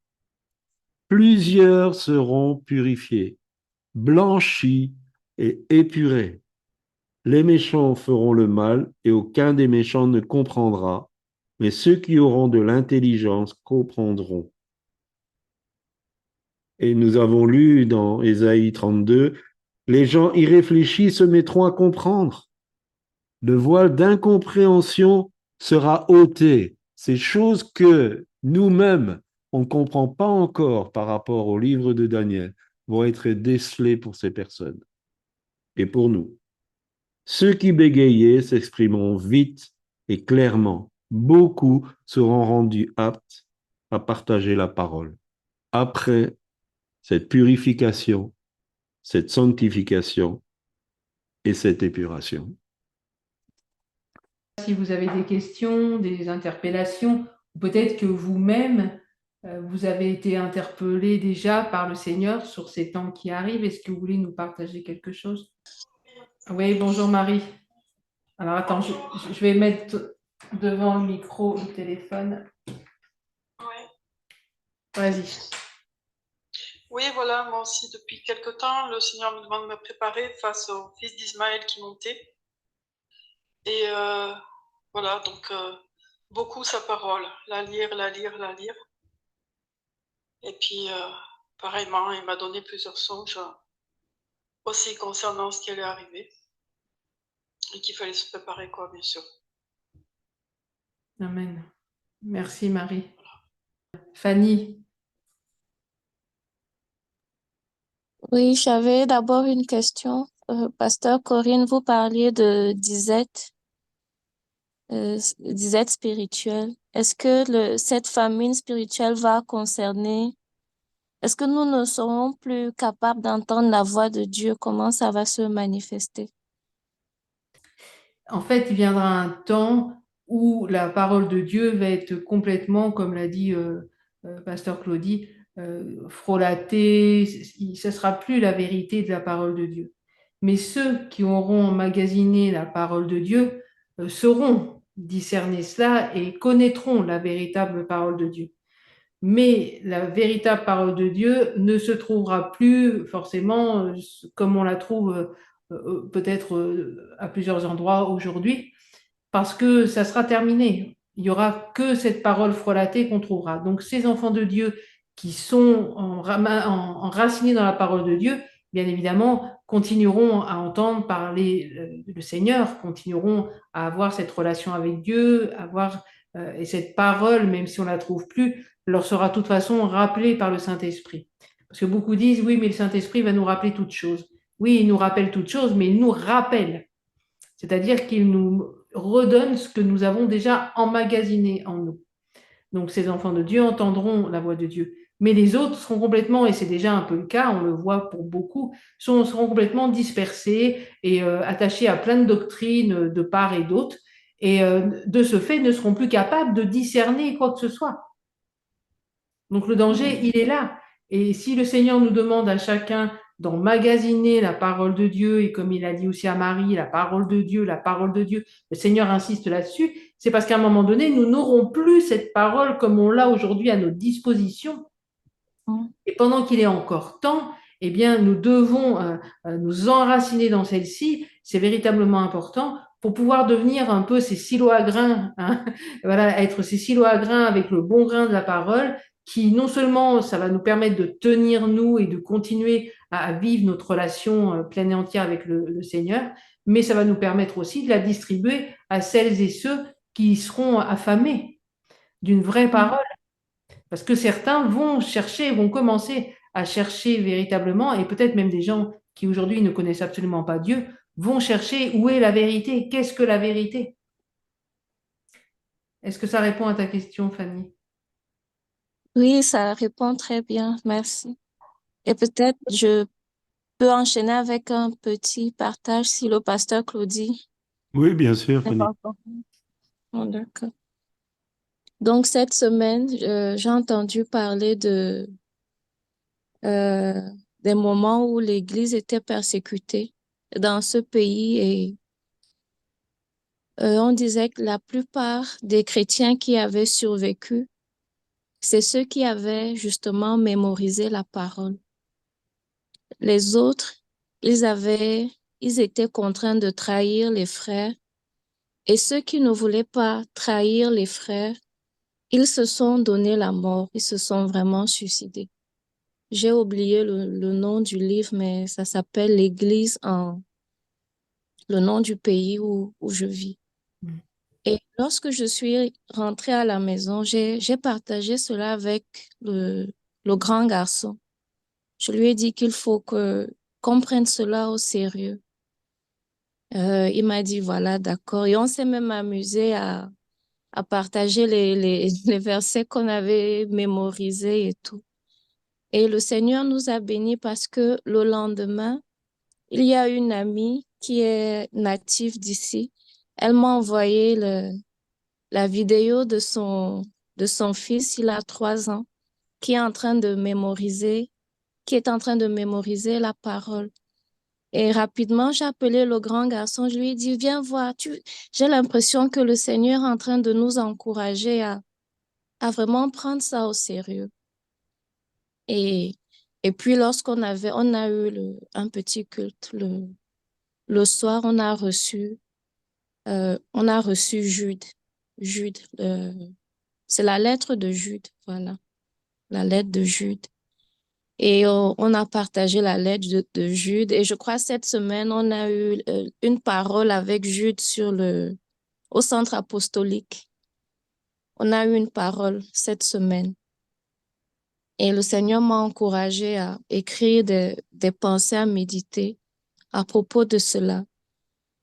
Plusieurs seront purifiés, blanchis et épurés. Les méchants feront le mal et aucun des méchants ne comprendra, mais ceux qui auront de l'intelligence comprendront. » Et nous avons lu dans Ésaïe 32, les gens irréfléchis se mettront à comprendre. Le voile d'incompréhension sera ôté. Ces choses que nous-mêmes, on ne comprend pas encore par rapport au livre de Daniel, vont être décelées pour ces personnes et pour nous. Ceux qui bégayaient s'exprimeront vite et clairement. Beaucoup seront rendus aptes à partager la parole. Après cette purification, cette sanctification et cette épuration. Si vous avez des questions, des interpellations, ou peut-être que vous-même, vous avez été interpellé déjà par le Seigneur sur ces temps qui arrivent. Est-ce que vous voulez nous partager quelque chose? Oui, bonjour Marie. Alors attends, je vais mettre devant le micro le téléphone. Oui. Vas-y. Oui, voilà, moi aussi, depuis quelque temps, le Seigneur me demande de me préparer face au fils d'Ismaël qui montait. Et voilà, donc beaucoup sa parole, la lire, la lire, la lire. Et puis, pareillement, il m'a donné plusieurs songes aussi concernant ce qui allait arriver et qu'il fallait se préparer, quoi, bien sûr. Amen. Merci Marie. Fanny. Oui, j'avais d'abord une question. Pasteur Corinne, vous parliez de disette spirituelle. Est-ce que cette famine spirituelle va concerner, est-ce que nous ne serons plus capables d'entendre la voix de Dieu? Comment ça va se manifester? En fait, il viendra un temps où la parole de Dieu va être complètement, comme l'a dit Pasteur Claudie, frelatée. Ce ne sera plus la vérité de la parole de Dieu. Mais ceux qui auront emmagasiné la parole de Dieu sauront discerner cela et connaîtront la véritable parole de Dieu. Mais la véritable parole de Dieu ne se trouvera plus forcément comme on la trouve peut-être à plusieurs endroits aujourd'hui, parce que ça sera terminé. Il n'y aura que cette parole frelatée qu'on trouvera. Donc ces enfants de Dieu qui sont enracinés dans la parole de Dieu, bien évidemment, continueront à entendre parler le Seigneur, continueront à avoir cette relation avec Dieu, et cette parole, même si on ne la trouve plus, leur sera de toute façon rappelée par le Saint-Esprit. Parce que beaucoup disent, oui, mais le Saint-Esprit va nous rappeler toutes choses. Oui, il nous rappelle toutes choses, mais il nous rappelle. C'est-à-dire qu'il nous redonne ce que nous avons déjà emmagasiné en nous. Donc ces enfants de Dieu entendront la voix de Dieu. Mais les autres seront complètement, et c'est déjà un peu le cas, on le voit pour beaucoup, seront complètement dispersés et attachés à plein de doctrines de part et d'autre, et de ce fait ne seront plus capables de discerner quoi que ce soit. Donc le danger, il est là. Et si le Seigneur nous demande à chacun d'emmagasiner la parole de Dieu, et comme il a dit aussi à Marie, la parole de Dieu, le Seigneur insiste là-dessus, c'est parce qu'à un moment donné, nous n'aurons plus cette parole comme on l'a aujourd'hui à notre disposition. Et pendant qu'il est encore temps, eh bien, nous devons nous enraciner dans celle-ci. C'est véritablement important pour pouvoir devenir un peu ces silos à grains, hein, voilà, être ces silos à grains avec le bon grain de la parole, qui non seulement ça va nous permettre de tenir nous et de continuer à vivre notre relation pleine et entière avec le Seigneur, mais ça va nous permettre aussi de la distribuer à celles et ceux qui seront affamés d'une vraie parole. Parce que certains vont commencer à chercher véritablement, et peut-être même des gens qui aujourd'hui ne connaissent absolument pas Dieu, vont chercher où est la vérité, qu'est-ce que la vérité? Est-ce que ça répond à ta question, Fanny? Oui, ça répond très bien, merci. Et peut-être je peux enchaîner avec un petit partage si le pasteur Claudie Oui, bien sûr, n'est Fanny. pas encore. Oh, d'accord. Donc cette semaine, j'ai entendu parler euh, des moments où l'Église était persécutée dans ce pays et on disait que la plupart des chrétiens qui avaient survécu, c'est ceux qui avaient justement mémorisé la parole. Les autres, ils étaient contraints de trahir les frères et ceux qui ne voulaient pas trahir les frères, ils se sont donné la mort, ils se sont vraiment suicidés. J'ai oublié le nom du livre, mais ça s'appelle L'Église le nom du pays où je vis. Et lorsque je suis rentrée à la maison, j'ai partagé cela avec le grand garçon. Je lui ai dit qu'il faut qu'on prenne cela au sérieux. Il m'a dit, voilà, d'accord. Et on s'est même amusé à partager les versets qu'on avait mémorisés et tout. Et le Seigneur nous a bénis parce que le lendemain, il y a une amie qui est native d'ici. Elle m'a envoyé la vidéo de son fils, il a 3 ans, qui est en train de mémoriser la parole. Et rapidement, j'ai appelé le grand garçon, je lui ai dit, viens voir, j'ai l'impression que le Seigneur est en train de nous encourager à vraiment prendre ça au sérieux. Et, et puis, on a eu un petit culte le soir, on a reçu Jude. Jude, c'est la lettre de Jude, voilà. la lettre de Jude. Et on a partagé la lettre de Jude. Et je crois cette semaine, on a eu une parole avec Jude au centre apostolique. On a eu une parole cette semaine. Et le Seigneur m'a encouragé à écrire des pensées à méditer à propos de cela.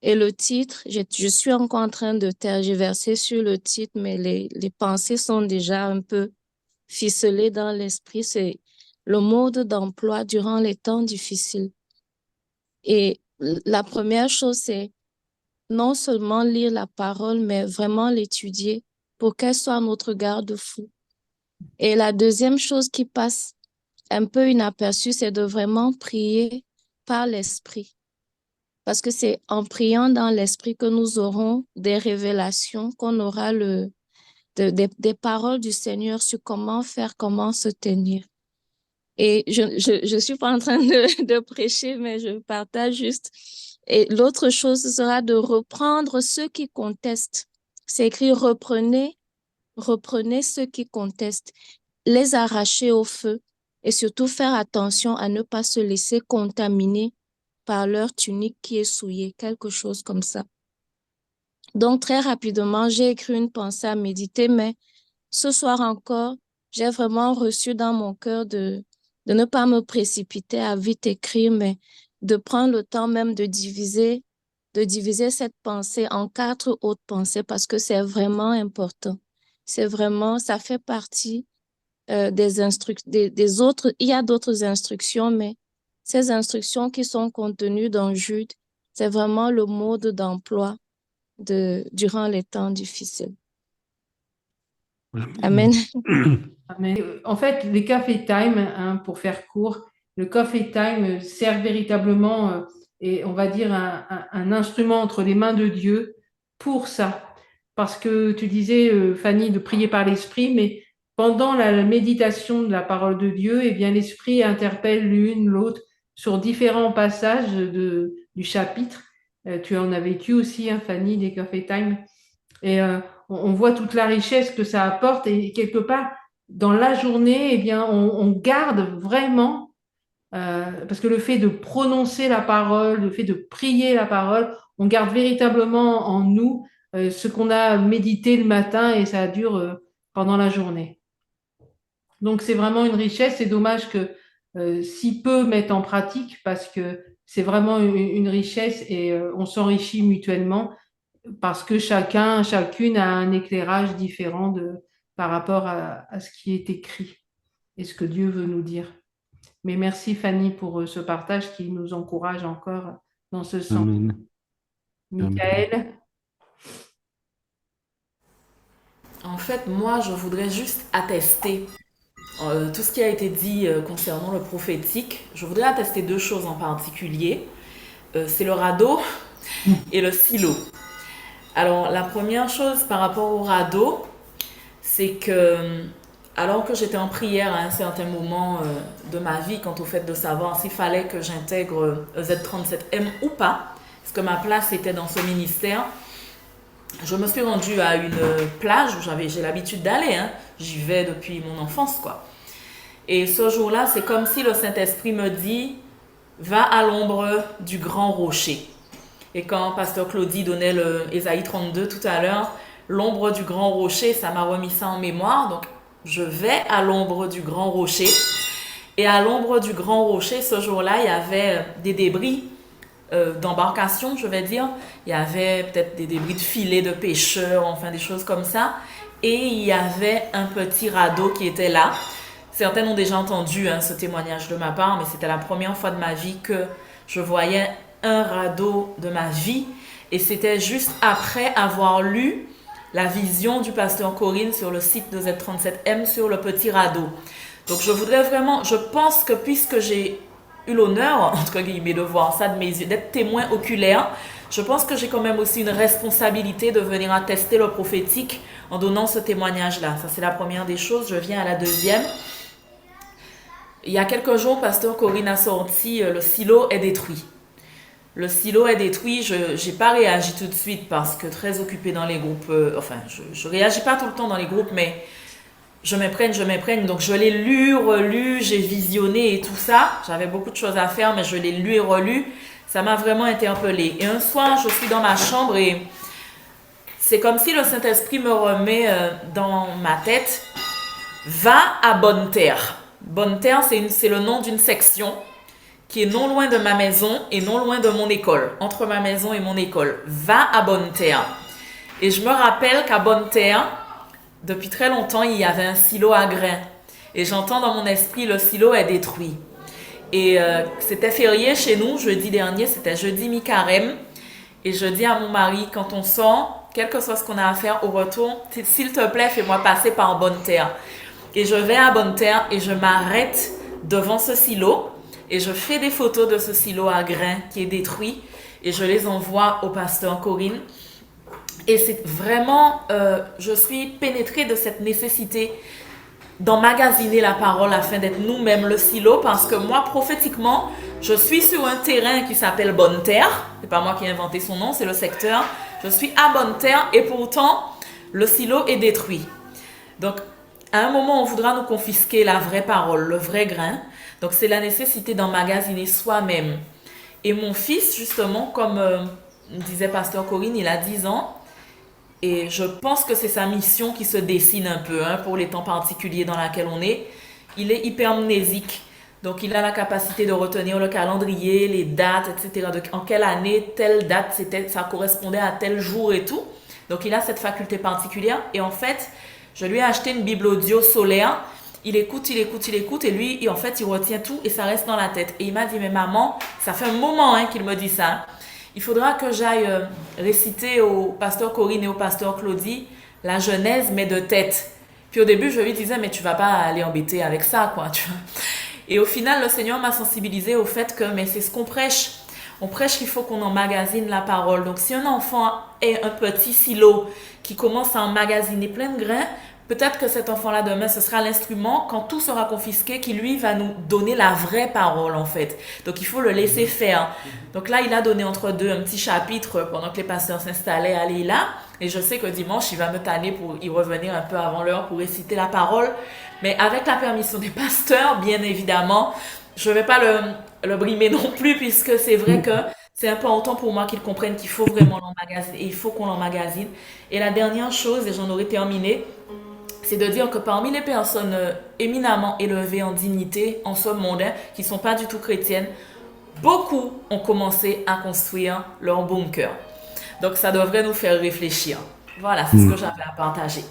Et le titre, je suis encore en train de tergiverser sur le titre, mais les pensées sont déjà un peu ficelées dans l'esprit. C'est le mode d'emploi durant les temps difficiles. Et la première chose, c'est non seulement lire la parole, mais vraiment l'étudier pour qu'elle soit notre garde-fou. Et la deuxième chose qui passe un peu inaperçue, c'est de vraiment prier par l'esprit. Parce que c'est en priant dans l'esprit que nous aurons des révélations, qu'on aura des paroles du Seigneur sur comment faire, comment se tenir. Et je suis pas en train de prêcher, mais je partage juste. Et l'autre chose sera de reprendre ceux qui contestent. C'est écrit reprenez ceux qui contestent, les arracher au feu et surtout faire attention à ne pas se laisser contaminer par leur tunique qui est souillée, quelque chose comme ça. Donc, très rapidement, j'ai écrit une pensée à méditer, mais ce soir encore, j'ai vraiment reçu dans mon cœur de ne pas me précipiter à vite écrire, mais de prendre le temps même de diviser cette pensée en 4 autres pensées parce que c'est vraiment important. C'est vraiment, ça fait partie des autres, il y a d'autres instructions, mais ces instructions qui sont contenues dans Jude, c'est vraiment le mode d'emploi durant les temps difficiles. Amen. Mais, en fait, les Café Time, hein, pour faire court, le Café Time sert véritablement, et on va dire, un instrument entre les mains de Dieu pour ça. Parce que tu disais, Fanny, de prier par l'Esprit, mais pendant la méditation de la parole de Dieu, eh bien, l'Esprit interpelle l'une, l'autre sur différents passages du chapitre. Tu en as vécu aussi, hein, Fanny, des Café Time. Et on voit toute la richesse que ça apporte et quelque part, dans la journée, eh bien, on garde vraiment, parce que le fait de prononcer la parole, le fait de prier la parole, on garde véritablement en nous ce qu'on a médité le matin et ça dure pendant la journée. Donc c'est vraiment une richesse. C'est dommage que si peu mettent en pratique parce que c'est vraiment une richesse et on s'enrichit mutuellement parce que chacune a un éclairage différent par rapport à ce qui est écrit et ce que Dieu veut nous dire. Mais merci Fanny pour ce partage qui nous encourage encore dans ce sens. Amen. Michael? En fait, moi, je voudrais juste attester tout ce qui a été dit concernant le prophétique. Je voudrais attester 2 choses en particulier. C'est le radeau et le silo. Alors, la première chose par rapport au radeau, c'est que alors que j'étais en prière à un certain moment de ma vie quant au fait de savoir s'il fallait que j'intègre Z37M ou pas, parce que ma place était dans ce ministère, je me suis rendue à une plage où j'ai l'habitude d'aller, hein. J'y vais depuis mon enfance, quoi. Et ce jour-là, c'est comme si le Saint-Esprit me dit « Va à l'ombre du grand rocher ». Et quand Pasteur Claudie donnait le Ésaïe 32 tout à l'heure, l'ombre du grand rocher, ça m'a remis ça en mémoire. Donc, je vais à l'ombre du grand rocher. Et à l'ombre du grand rocher, ce jour-là, il y avait des débris d'embarcation, je vais dire. Il y avait peut-être des débris de filets de pêcheurs, enfin des choses comme ça. Et il y avait un petit radeau qui était là. Certains ont déjà entendu ce témoignage de ma part, mais c'était la première fois de ma vie que je voyais un radeau de ma vie. Et c'était juste après avoir lu la vision du pasteur Corinne sur le site de Z37M sur le petit radeau. Donc je voudrais vraiment, je pense que puisque j'ai eu l'honneur, entre guillemets, de voir ça de mes yeux, d'être témoin oculaire, je pense que j'ai quand même aussi une responsabilité de venir attester le prophétique en donnant ce témoignage-là. Ça, c'est la première des choses. Je viens à la deuxième. Il y a quelques jours, pasteur Corinne a sorti « Le silo est détruit ». Le silo est détruit. Je n'ai pas réagi tout de suite parce que très occupée dans les groupes. Je ne réagis pas tout le temps dans les groupes, mais je m'imprègne. Donc, je l'ai lu, relu, j'ai visionné et tout ça. J'avais beaucoup de choses à faire, mais je l'ai lu et relu. Ça m'a vraiment interpellée. Et un soir, je suis dans ma chambre et c'est comme si le Saint-Esprit me remet dans ma tête, va à Bonne Terre. Bonne Terre, c'est le nom d'une section qui est non loin de ma maison et non loin de mon école, entre ma maison et mon école. Va à Bonne Terre. Et je me rappelle qu'à Bonne Terre, depuis très longtemps, il y avait un silo à grains. Et j'entends dans mon esprit, le silo est détruit. Et c'était férié chez nous, jeudi dernier, c'était jeudi mi-carême. Et je dis à mon mari, quand on sort, quel que soit ce qu'on a à faire au retour, s'il te plaît, fais-moi passer par Bonne Terre. Et je vais à Bonne Terre et je m'arrête devant ce silo et je fais des photos de ce silo à grains qui est détruit et je les envoie au pasteur Corinne. Et c'est vraiment, je suis pénétrée de cette nécessité d'emmagasiner la parole afin d'être nous-mêmes le silo, parce que moi, prophétiquement, je suis sur un terrain qui s'appelle Bonne Terre. C'est pas moi qui ai inventé son nom, c'est le secteur. Je suis à Bonne Terre et pourtant, le silo est détruit. Donc, à un moment, on voudra nous confisquer la vraie parole, le vrai grain. Donc, c'est la nécessité d'emmagasiner soi-même. Et mon fils, justement, comme disait Pasteur Corinne, il a 10 ans. Et je pense que c'est sa mission qui se dessine un peu pour les temps particuliers dans lesquels on est. Il est hypermnésique. Donc, il a la capacité de retenir le calendrier, les dates, etc. Donc, en quelle année, telle date, ça correspondait à tel jour et tout. Donc, il a cette faculté particulière. Et en fait, je lui ai acheté une Bible audio solaire. Il écoute. Et lui, en fait, il retient tout et ça reste dans la tête. Et il m'a dit, mais maman, ça fait un moment qu'il me dit ça. Il faudra que j'aille réciter au pasteur Corinne et au pasteur Claudie la Genèse, mais de tête. Puis au début, je lui disais, mais tu vas pas aller embêter avec ça, quoi. Tu vois. Et au final, le Seigneur m'a sensibilisé au fait que, mais c'est ce qu'on prêche. On prêche qu'il faut qu'on emmagasine la parole. Donc, si un enfant est un petit silo qui commence à emmagasiner plein de grains, peut-être que cet enfant-là, demain, ce sera l'instrument, quand tout sera confisqué, qui, lui, va nous donner la vraie parole, en fait. Donc, il faut le laisser faire. Donc là, il a donné entre deux un petit chapitre pendant que les pasteurs s'installaient à Léla. Et je sais que dimanche, il va me tanner pour y revenir un peu avant l'heure pour réciter la parole. Mais avec la permission des pasteurs, bien évidemment, je ne vais pas le brimer non plus, puisque c'est vrai que c'est important pour moi qu'ils comprennent qu'il faut vraiment l'emmagasiner. Et il faut qu'on l'emmagasine. Et la dernière chose, et j'en aurai terminé, c'est de dire que parmi les personnes éminemment élevées en dignité en ce monde, qui ne sont pas du tout chrétiennes, beaucoup ont commencé à construire leur bunker. Donc, ça devrait nous faire réfléchir. Voilà, c'est ce que j'avais à partager.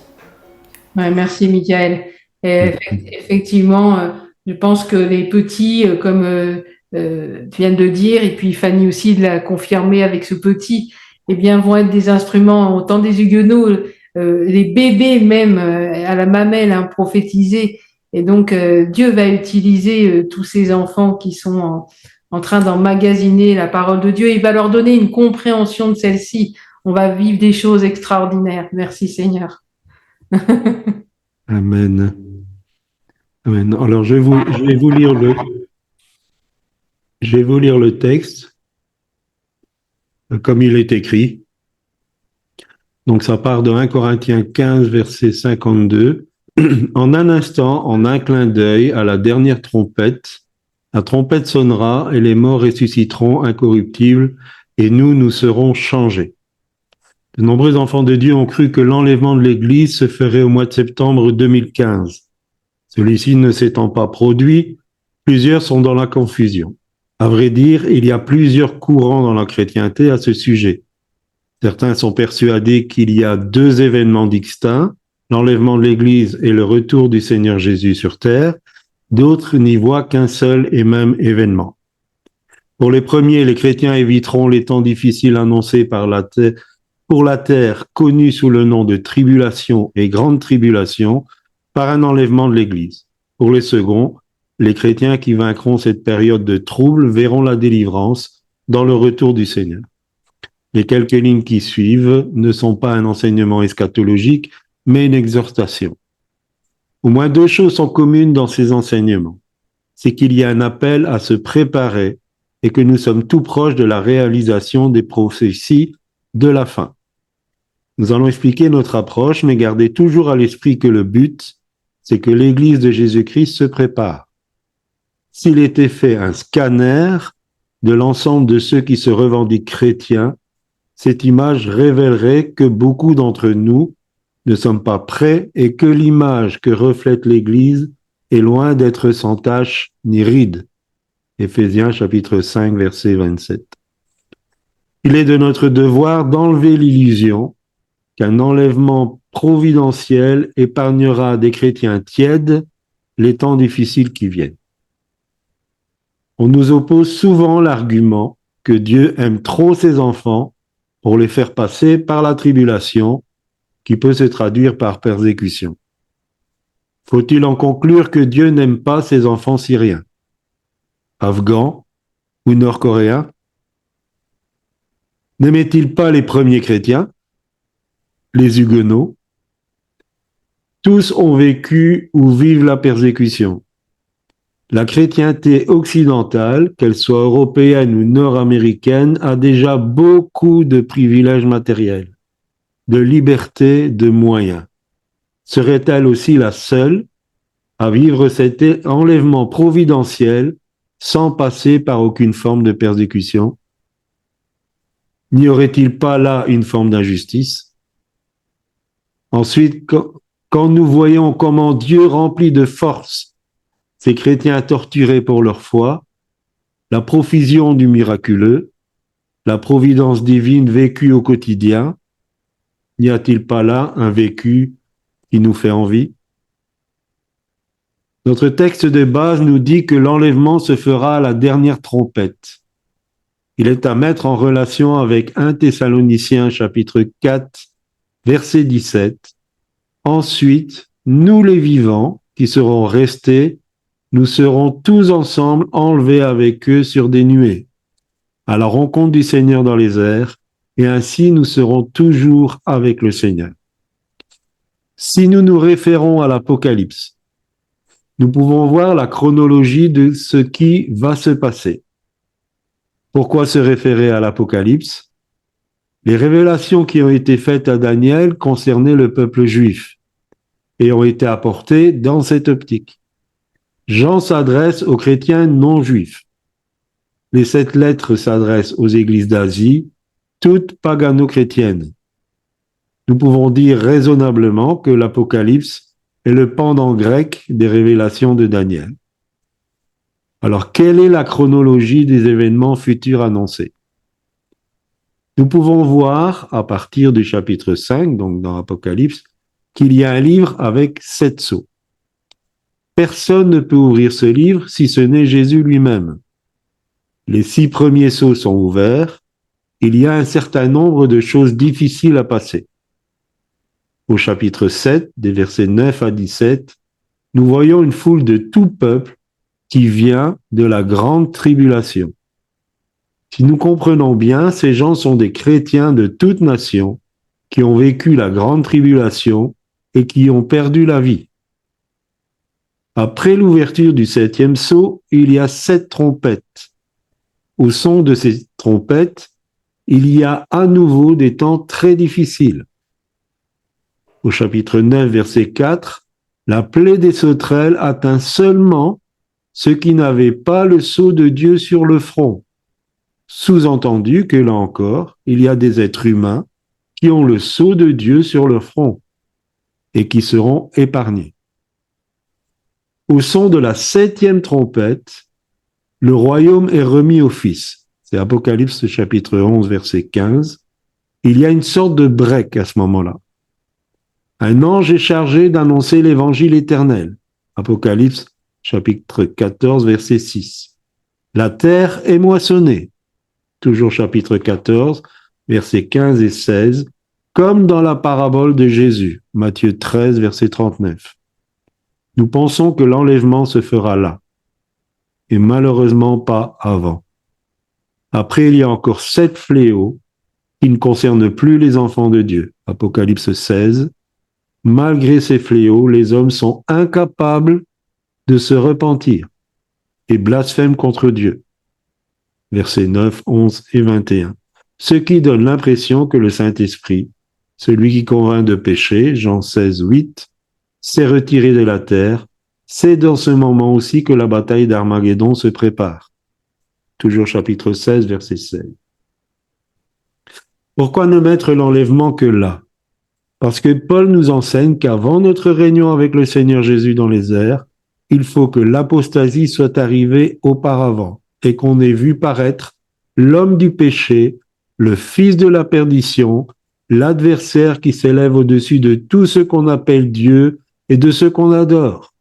Ouais, merci, Michael. Et effectivement, je pense que les petits, comme tu viens de dire, et puis Fanny aussi de l'a confirmé avec ce petit, eh bien, vont être des instruments autant des huguenots, les bébés même à la mamelle prophétisés. Et donc, Dieu va utiliser tous ces enfants qui sont en train d'emmagasiner la parole de Dieu. Il va leur donner une compréhension de celle-ci. On va vivre des choses extraordinaires. Merci Seigneur. Amen. Amen. Alors, je vais vous lire le texte comme il est écrit. Donc, ça part de 1 Corinthiens 15, verset 52. En un instant, en un clin d'œil, à la dernière trompette, la trompette sonnera et les morts ressusciteront incorruptibles et nous serons changés. De nombreux enfants de Dieu ont cru que l'enlèvement de l'Église se ferait au mois de septembre 2015. Celui-ci ne s'étant pas produit, plusieurs sont dans la confusion. À vrai dire, il y a plusieurs courants dans la chrétienté à ce sujet. Certains sont persuadés qu'il y a deux événements distincts, l'enlèvement de l'Église et le retour du Seigneur Jésus sur terre. D'autres n'y voient qu'un seul et même événement. Pour les premiers, les chrétiens éviteront les temps difficiles annoncés pour la terre, connue sous le nom de tribulation et grande tribulation, par un enlèvement de l'Église. Pour les seconds, les chrétiens qui vaincront cette période de trouble verront la délivrance dans le retour du Seigneur. Les quelques lignes qui suivent ne sont pas un enseignement eschatologique, mais une exhortation. Au moins deux choses sont communes dans ces enseignements. C'est qu'il y a un appel à se préparer et que nous sommes tout proches de la réalisation des prophéties de la fin. Nous allons expliquer notre approche, mais garder toujours à l'esprit que le but, c'est que l'Église de Jésus-Christ se prépare. S'il était fait un scanner de l'ensemble de ceux qui se revendiquent chrétiens, cette image révélerait que beaucoup d'entre nous ne sommes pas prêts et que l'image que reflète l'Église est loin d'être sans tache ni ride. Éphésiens chapitre 5, verset 27. Il est de notre devoir d'enlever l'illusion qu'un enlèvement providentiel épargnera des chrétiens tièdes les temps difficiles qui viennent. On nous oppose souvent l'argument que Dieu aime trop ses enfants pour les faire passer par la tribulation qui peut se traduire par persécution. Faut-il en conclure que Dieu n'aime pas ses enfants syriens, afghans ou nord-coréens? N'aimait-il pas les premiers chrétiens, les huguenots? Tous ont vécu ou vivent la persécution. La chrétienté occidentale, qu'elle soit européenne ou nord-américaine, a déjà beaucoup de privilèges matériels, de liberté, de moyens. Serait-elle aussi la seule à vivre cet enlèvement providentiel sans passer par aucune forme de persécution? N'y aurait-il pas là une forme d'injustice? Ensuite, quand nous voyons comment Dieu remplit de force ces chrétiens torturés pour leur foi, la provision du miraculeux, la providence divine vécue au quotidien, n'y a-t-il pas là un vécu qui nous fait envie? Notre texte de base nous dit que l'enlèvement se fera à la dernière trompette. Il est à mettre en relation avec 1 Thessaloniciens chapitre 4, verset 17. Ensuite, nous les vivants qui serons restés, nous serons tous ensemble enlevés avec eux sur des nuées, à la rencontre du Seigneur dans les airs, et ainsi nous serons toujours avec le Seigneur. Si nous nous référons à l'Apocalypse, nous pouvons voir la chronologie de ce qui va se passer. Pourquoi se référer à l'Apocalypse? Les révélations qui ont été faites à Daniel concernaient le peuple juif et ont été apportées dans cette optique. Jean s'adresse aux chrétiens non juifs. Les 7 lettres s'adressent aux églises d'Asie, toutes pagano-chrétiennes. Nous pouvons dire raisonnablement que l'Apocalypse est le pendant grec des révélations de Daniel. Alors, quelle est la chronologie des événements futurs annoncés? Nous pouvons voir, à partir du chapitre 5, donc dans l'Apocalypse, qu'il y a un livre avec 7 sceaux. Personne ne peut ouvrir ce livre si ce n'est Jésus lui-même. Les 6 premiers sceaux sont ouverts. Il y a un certain nombre de choses difficiles à passer. Au chapitre 7, des versets 9 à 17, nous voyons une foule de tout peuple qui vient de la grande tribulation. Si nous comprenons bien, ces gens sont des chrétiens de toute nation qui ont vécu la grande tribulation et qui ont perdu la vie. Après l'ouverture du 7e sceau, il y a 7 trompettes. Au son de ces trompettes, il y a à nouveau des temps très difficiles. Au chapitre 9, verset 4, la plaie des sauterelles atteint seulement ceux qui n'avaient pas le sceau de Dieu sur le front. Sous-entendu que là encore, il y a des êtres humains qui ont le sceau de Dieu sur leur front et qui seront épargnés. Au son de la 7e trompette, le royaume est remis au Fils. C'est Apocalypse chapitre 11, verset 15. Il y a une sorte de break à ce moment-là. Un ange est chargé d'annoncer l'évangile éternel. Apocalypse chapitre 14, verset 6. La terre est moissonnée. Toujours chapitre 14, versets 15 et 16, comme dans la parabole de Jésus, Matthieu 13, verset 39. Nous pensons que l'enlèvement se fera là, et malheureusement pas avant. Après, il y a encore 7 fléaux qui ne concernent plus les enfants de Dieu. Apocalypse 16. Malgré ces fléaux, les hommes sont incapables de se repentir et blasphèment contre Dieu. Versets 9, 11 et 21. Ce qui donne l'impression que le Saint-Esprit, celui qui convainc de péché, Jean 16, 8, s'est retiré de la terre. C'est dans ce moment aussi que la bataille d'Armageddon se prépare. Toujours chapitre 16, verset 16. Pourquoi ne mettre l'enlèvement que là? Parce que Paul nous enseigne qu'avant notre réunion avec le Seigneur Jésus dans les airs, il faut que l'apostasie soit arrivée auparavant et qu'on ait vu paraître l'homme du péché, le fils de la perdition, l'adversaire qui s'élève au-dessus de tout ce qu'on appelle Dieu et de ce qu'on adore,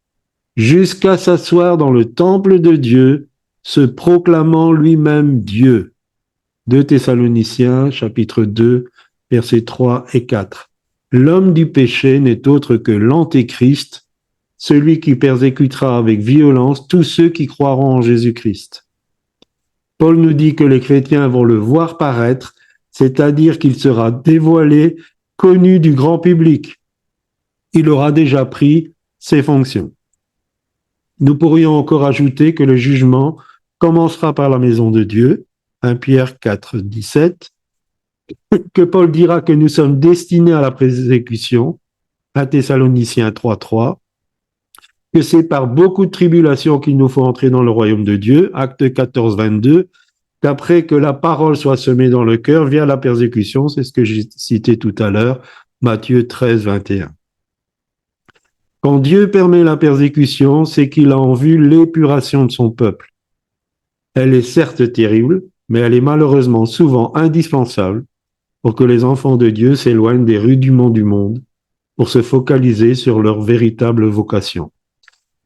jusqu'à s'asseoir dans le temple de Dieu, se proclamant lui-même Dieu. 2 Thessaloniciens, chapitre 2, versets 3 et 4. L'homme du péché n'est autre que l'Antéchrist, celui qui persécutera avec violence tous ceux qui croiront en Jésus-Christ. Paul nous dit que les chrétiens vont le voir paraître, c'est-à-dire qu'il sera dévoilé, connu du grand public. Il aura déjà pris ses fonctions. Nous pourrions encore ajouter que le jugement commencera par la maison de Dieu, 1 Pierre 4, 17, que Paul dira que nous sommes destinés à la persécution, 1 Thessaloniciens 3, 3, que c'est par beaucoup de tribulations qu'il nous faut entrer dans le royaume de Dieu, Acte 14, 22, qu'après que la parole soit semée dans le cœur via la persécution, c'est ce que j'ai cité tout à l'heure, Matthieu 13, 21. Quand Dieu permet la persécution, c'est qu'il a en vue l'épuration de son peuple. Elle est certes terrible, mais elle est malheureusement souvent indispensable pour que les enfants de Dieu s'éloignent des rudiments du monde pour se focaliser sur leur véritable vocation.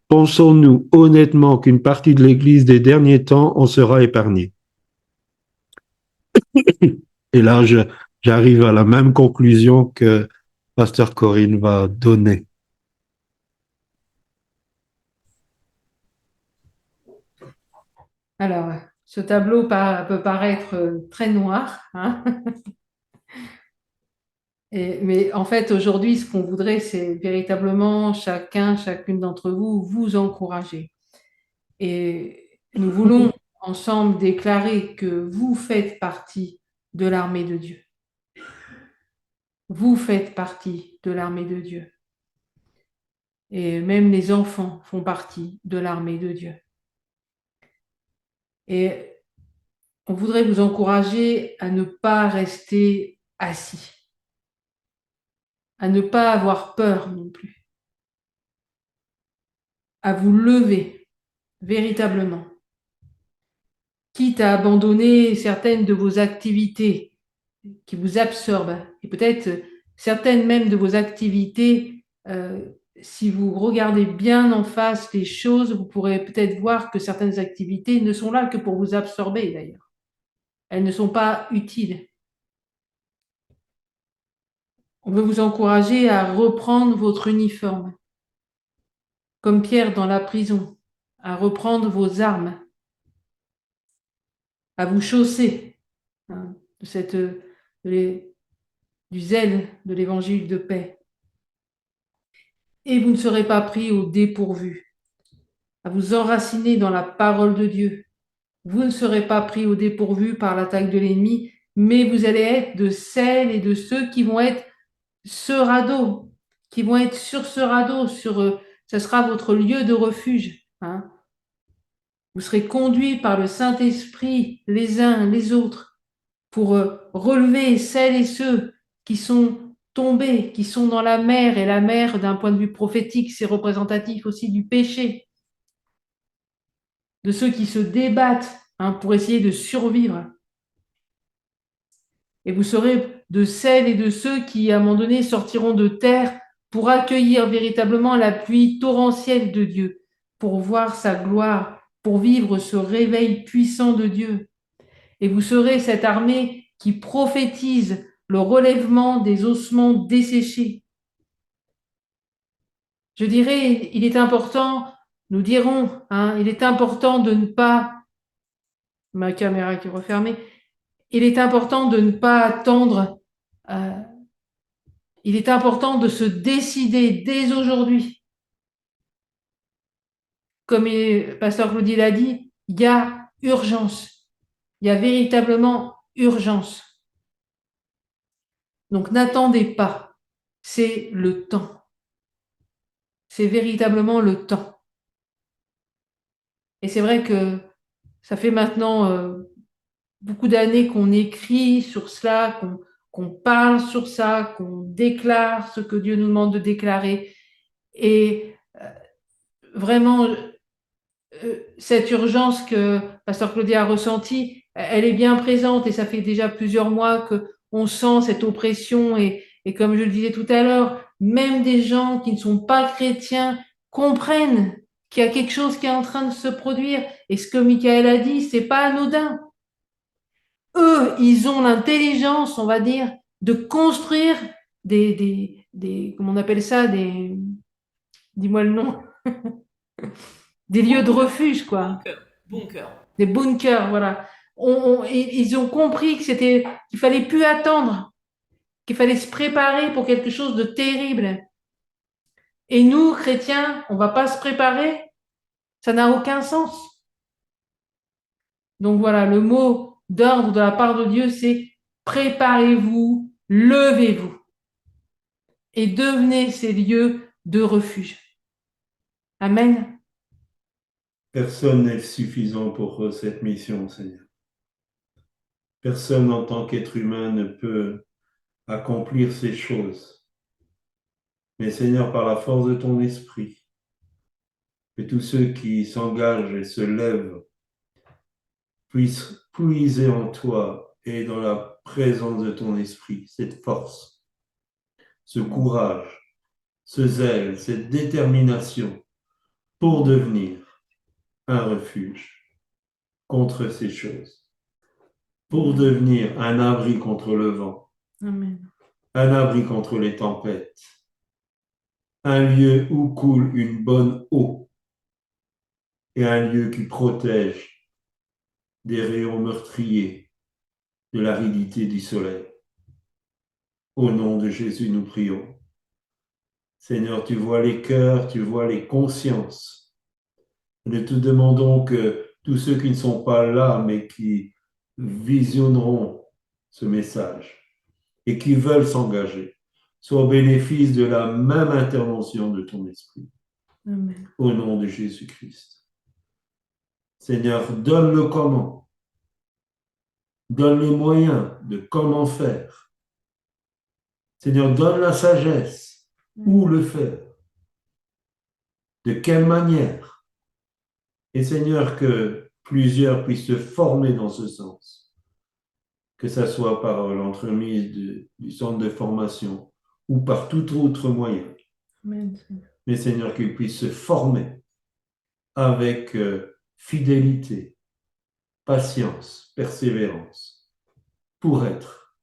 Pensons-nous honnêtement qu'une partie de l'Église des derniers temps en sera épargnée? Et là, j'arrive à la même conclusion que Pasteur Corinne va donner. Alors, ce tableau peut paraître très noir, hein. Mais en fait, aujourd'hui, ce qu'on voudrait, c'est véritablement chacune d'entre vous, vous encourager. Et nous voulons ensemble déclarer que vous faites partie de l'armée de Dieu. Vous faites partie de l'armée de Dieu. Et même les enfants font partie de l'armée de Dieu. Et on voudrait vous encourager à ne pas rester assis, à ne pas avoir peur non plus, à vous lever véritablement, quitte à abandonner certaines de vos activités qui vous absorbent, et peut-être certaines même de vos activités, si vous regardez bien en face les choses, vous pourrez peut-être voir que certaines activités ne sont là que pour vous absorber d'ailleurs. Elles ne sont pas utiles. On veut vous encourager à reprendre votre uniforme, comme Pierre dans la prison, à reprendre vos armes, à vous chausser, hein, du zèle de l'évangile de paix. Et vous ne serez pas pris au dépourvu, à vous enraciner dans la parole de Dieu. Vous ne serez pas pris au dépourvu par l'attaque de l'ennemi, mais vous allez être de celles et de ceux qui vont être ce radeau, qui vont être sur ce radeau, ce sera votre lieu de refuge, hein. Vous serez conduits par le Saint-Esprit les uns les autres pour relever celles et ceux qui sont tombés, qui sont dans la mer. Et la mer, d'un point de vue prophétique, c'est représentatif aussi du péché, de ceux qui se débattent, hein, pour essayer de survivre. Et vous serez de celles et de ceux qui, à un moment donné, sortiront de terre pour accueillir véritablement la pluie torrentielle de Dieu, pour voir sa gloire, pour vivre ce réveil puissant de Dieu. Et vous serez cette armée qui prophétise le relèvement des ossements desséchés. Je dirais, il est important, nous dirons, hein, il est important de ne pas, ma caméra qui est refermée, il est important de ne pas attendre, il est important de se décider dès aujourd'hui. Comme Pasteur Claudie l'a dit, il y a urgence. Il y a véritablement urgence. Donc n'attendez pas, c'est le temps. c'est véritablement le temps. Et c'est vrai que ça fait maintenant beaucoup d'années qu'on écrit sur cela, qu'on parle sur ça, qu'on déclare ce que Dieu nous demande de déclarer. Et vraiment, cette urgence que Pasteur Claudia a ressentie, elle est bien présente et ça fait déjà plusieurs mois qu'on sent cette oppression et comme je le disais tout à l'heure, même des gens qui ne sont pas chrétiens comprennent qu'il y a quelque chose qui est en train de se produire. Et ce que Michael a dit, c'est pas anodin. Eux, ils ont l'intelligence, on va dire, de construire comment on appelle ça, dis-moi le nom, des lieux de Bunker. refuge, quoi. Bunker. Des bunkers, voilà. Ils ont compris qu'il fallait plus attendre, qu'il fallait se préparer pour quelque chose de terrible. Et nous, chrétiens, on va pas se préparer, ça n'a aucun sens. Donc voilà, le mot d'ordre de la part de Dieu, c'est préparez-vous, levez-vous et devenez ces lieux de refuge. Amen. Personne n'est suffisant pour cette mission, Seigneur. Personne en tant qu'être humain ne peut accomplir ces choses. Mais Seigneur, par la force de ton esprit, que tous ceux qui s'engagent et se lèvent puissent puiser en toi et dans la présence de ton esprit cette force, ce courage, ce zèle, cette détermination pour devenir un refuge contre ces choses, pour devenir un abri contre le vent, Amen. un abri contre les tempêtes, un lieu où coule une bonne eau et un lieu qui protège des rayons meurtriers de l'aridité du soleil. Au nom de Jésus, nous prions. Seigneur, tu vois les cœurs, tu vois les consciences. Nous te demandons que tous ceux qui ne sont pas là, mais qui visionneront ce message et qui veulent s'engager, soient au bénéfice de la même intervention de ton esprit. Amen. Au nom de Jésus-Christ. Seigneur, donne le comment. Donne les moyens de comment faire. Seigneur, donne la sagesse. Où le faire. De quelle manière. Et Seigneur, que plusieurs puissent se former dans ce sens. Que ce soit par l'entremise du centre de formation ou par tout autre moyen. Amen. Mais Seigneur, qu'ils puissent se former avec fidélité, patience, persévérance, pour être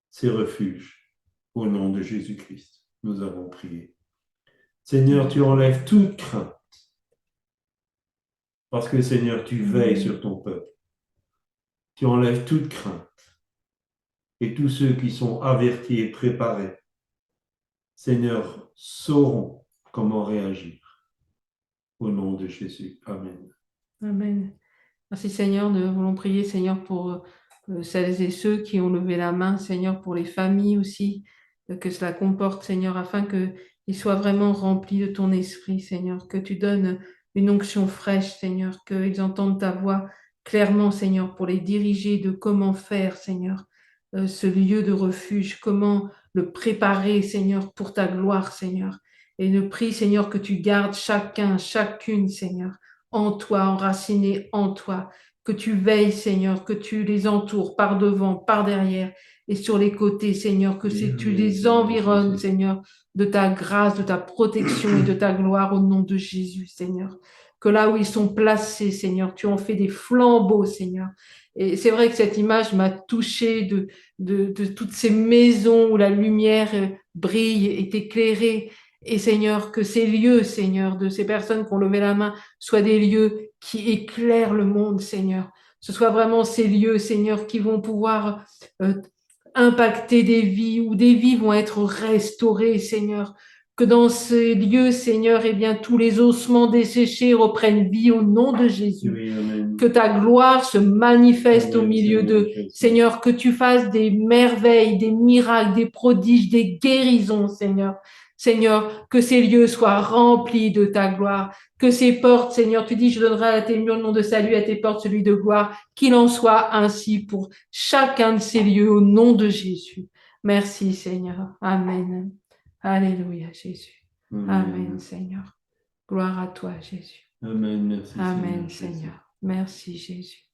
ces refuges. Au nom de Jésus-Christ, nous avons prié. Seigneur, tu enlèves toute crainte, parce que Seigneur, tu veilles sur ton peuple. Tu enlèves toute crainte. Et tous ceux qui sont avertis et préparés, Seigneur, sauront comment réagir. Au nom de Jésus. Amen. Amen. Merci Seigneur, nous voulons prier Seigneur pour celles et ceux qui ont levé la main, Seigneur, pour les familles aussi, que cela comporte, Seigneur, afin qu'ils soient vraiment remplis de ton esprit, Seigneur, que tu donnes une onction fraîche, Seigneur, qu'ils entendent ta voix clairement, Seigneur, pour les diriger de comment faire, Seigneur, ce lieu de refuge, comment le préparer, Seigneur, pour ta gloire, Seigneur. Et ne prie, Seigneur, que tu gardes chacun, chacune, Seigneur, en toi, enracinés en toi, que tu veilles, Seigneur, que tu les entoures par devant, par derrière et sur les côtés, Seigneur, que tu les environnes, Seigneur, de ta grâce, de ta protection et de ta gloire au nom de Jésus, Seigneur. Que là où ils sont placés, Seigneur, tu en fais des flambeaux, Seigneur. Et c'est vrai que cette image m'a touchée de toutes ces maisons où la lumière brille, est éclairée. Et Seigneur, que ces lieux, Seigneur, de ces personnes qui ont levé la main, soient des lieux qui éclairent le monde, Seigneur. Ce soit vraiment ces lieux, Seigneur, qui vont pouvoir impacter des vies, où des vies vont être restaurées, Seigneur. Que dans ces lieux, Seigneur, eh bien, tous les ossements desséchés reprennent vie au nom de Jésus. Oui, amen. Que ta gloire se manifeste Amen, au milieu Seigneur, d'eux. Jésus. Seigneur, que tu fasses des merveilles, des miracles, des prodiges, des guérisons, Seigneur. Seigneur, que ces lieux soient remplis de ta gloire, que ces portes, Seigneur, tu dis, je donnerai à tes murs le nom de salut, à tes portes celui de gloire, qu'il en soit ainsi pour chacun de ces lieux au nom de Jésus. Merci, Seigneur. Amen. Alléluia, Jésus. Amen, Seigneur. Gloire à toi, Jésus. Amen. Merci, Amen, Seigneur. Seigneur. Merci, Jésus.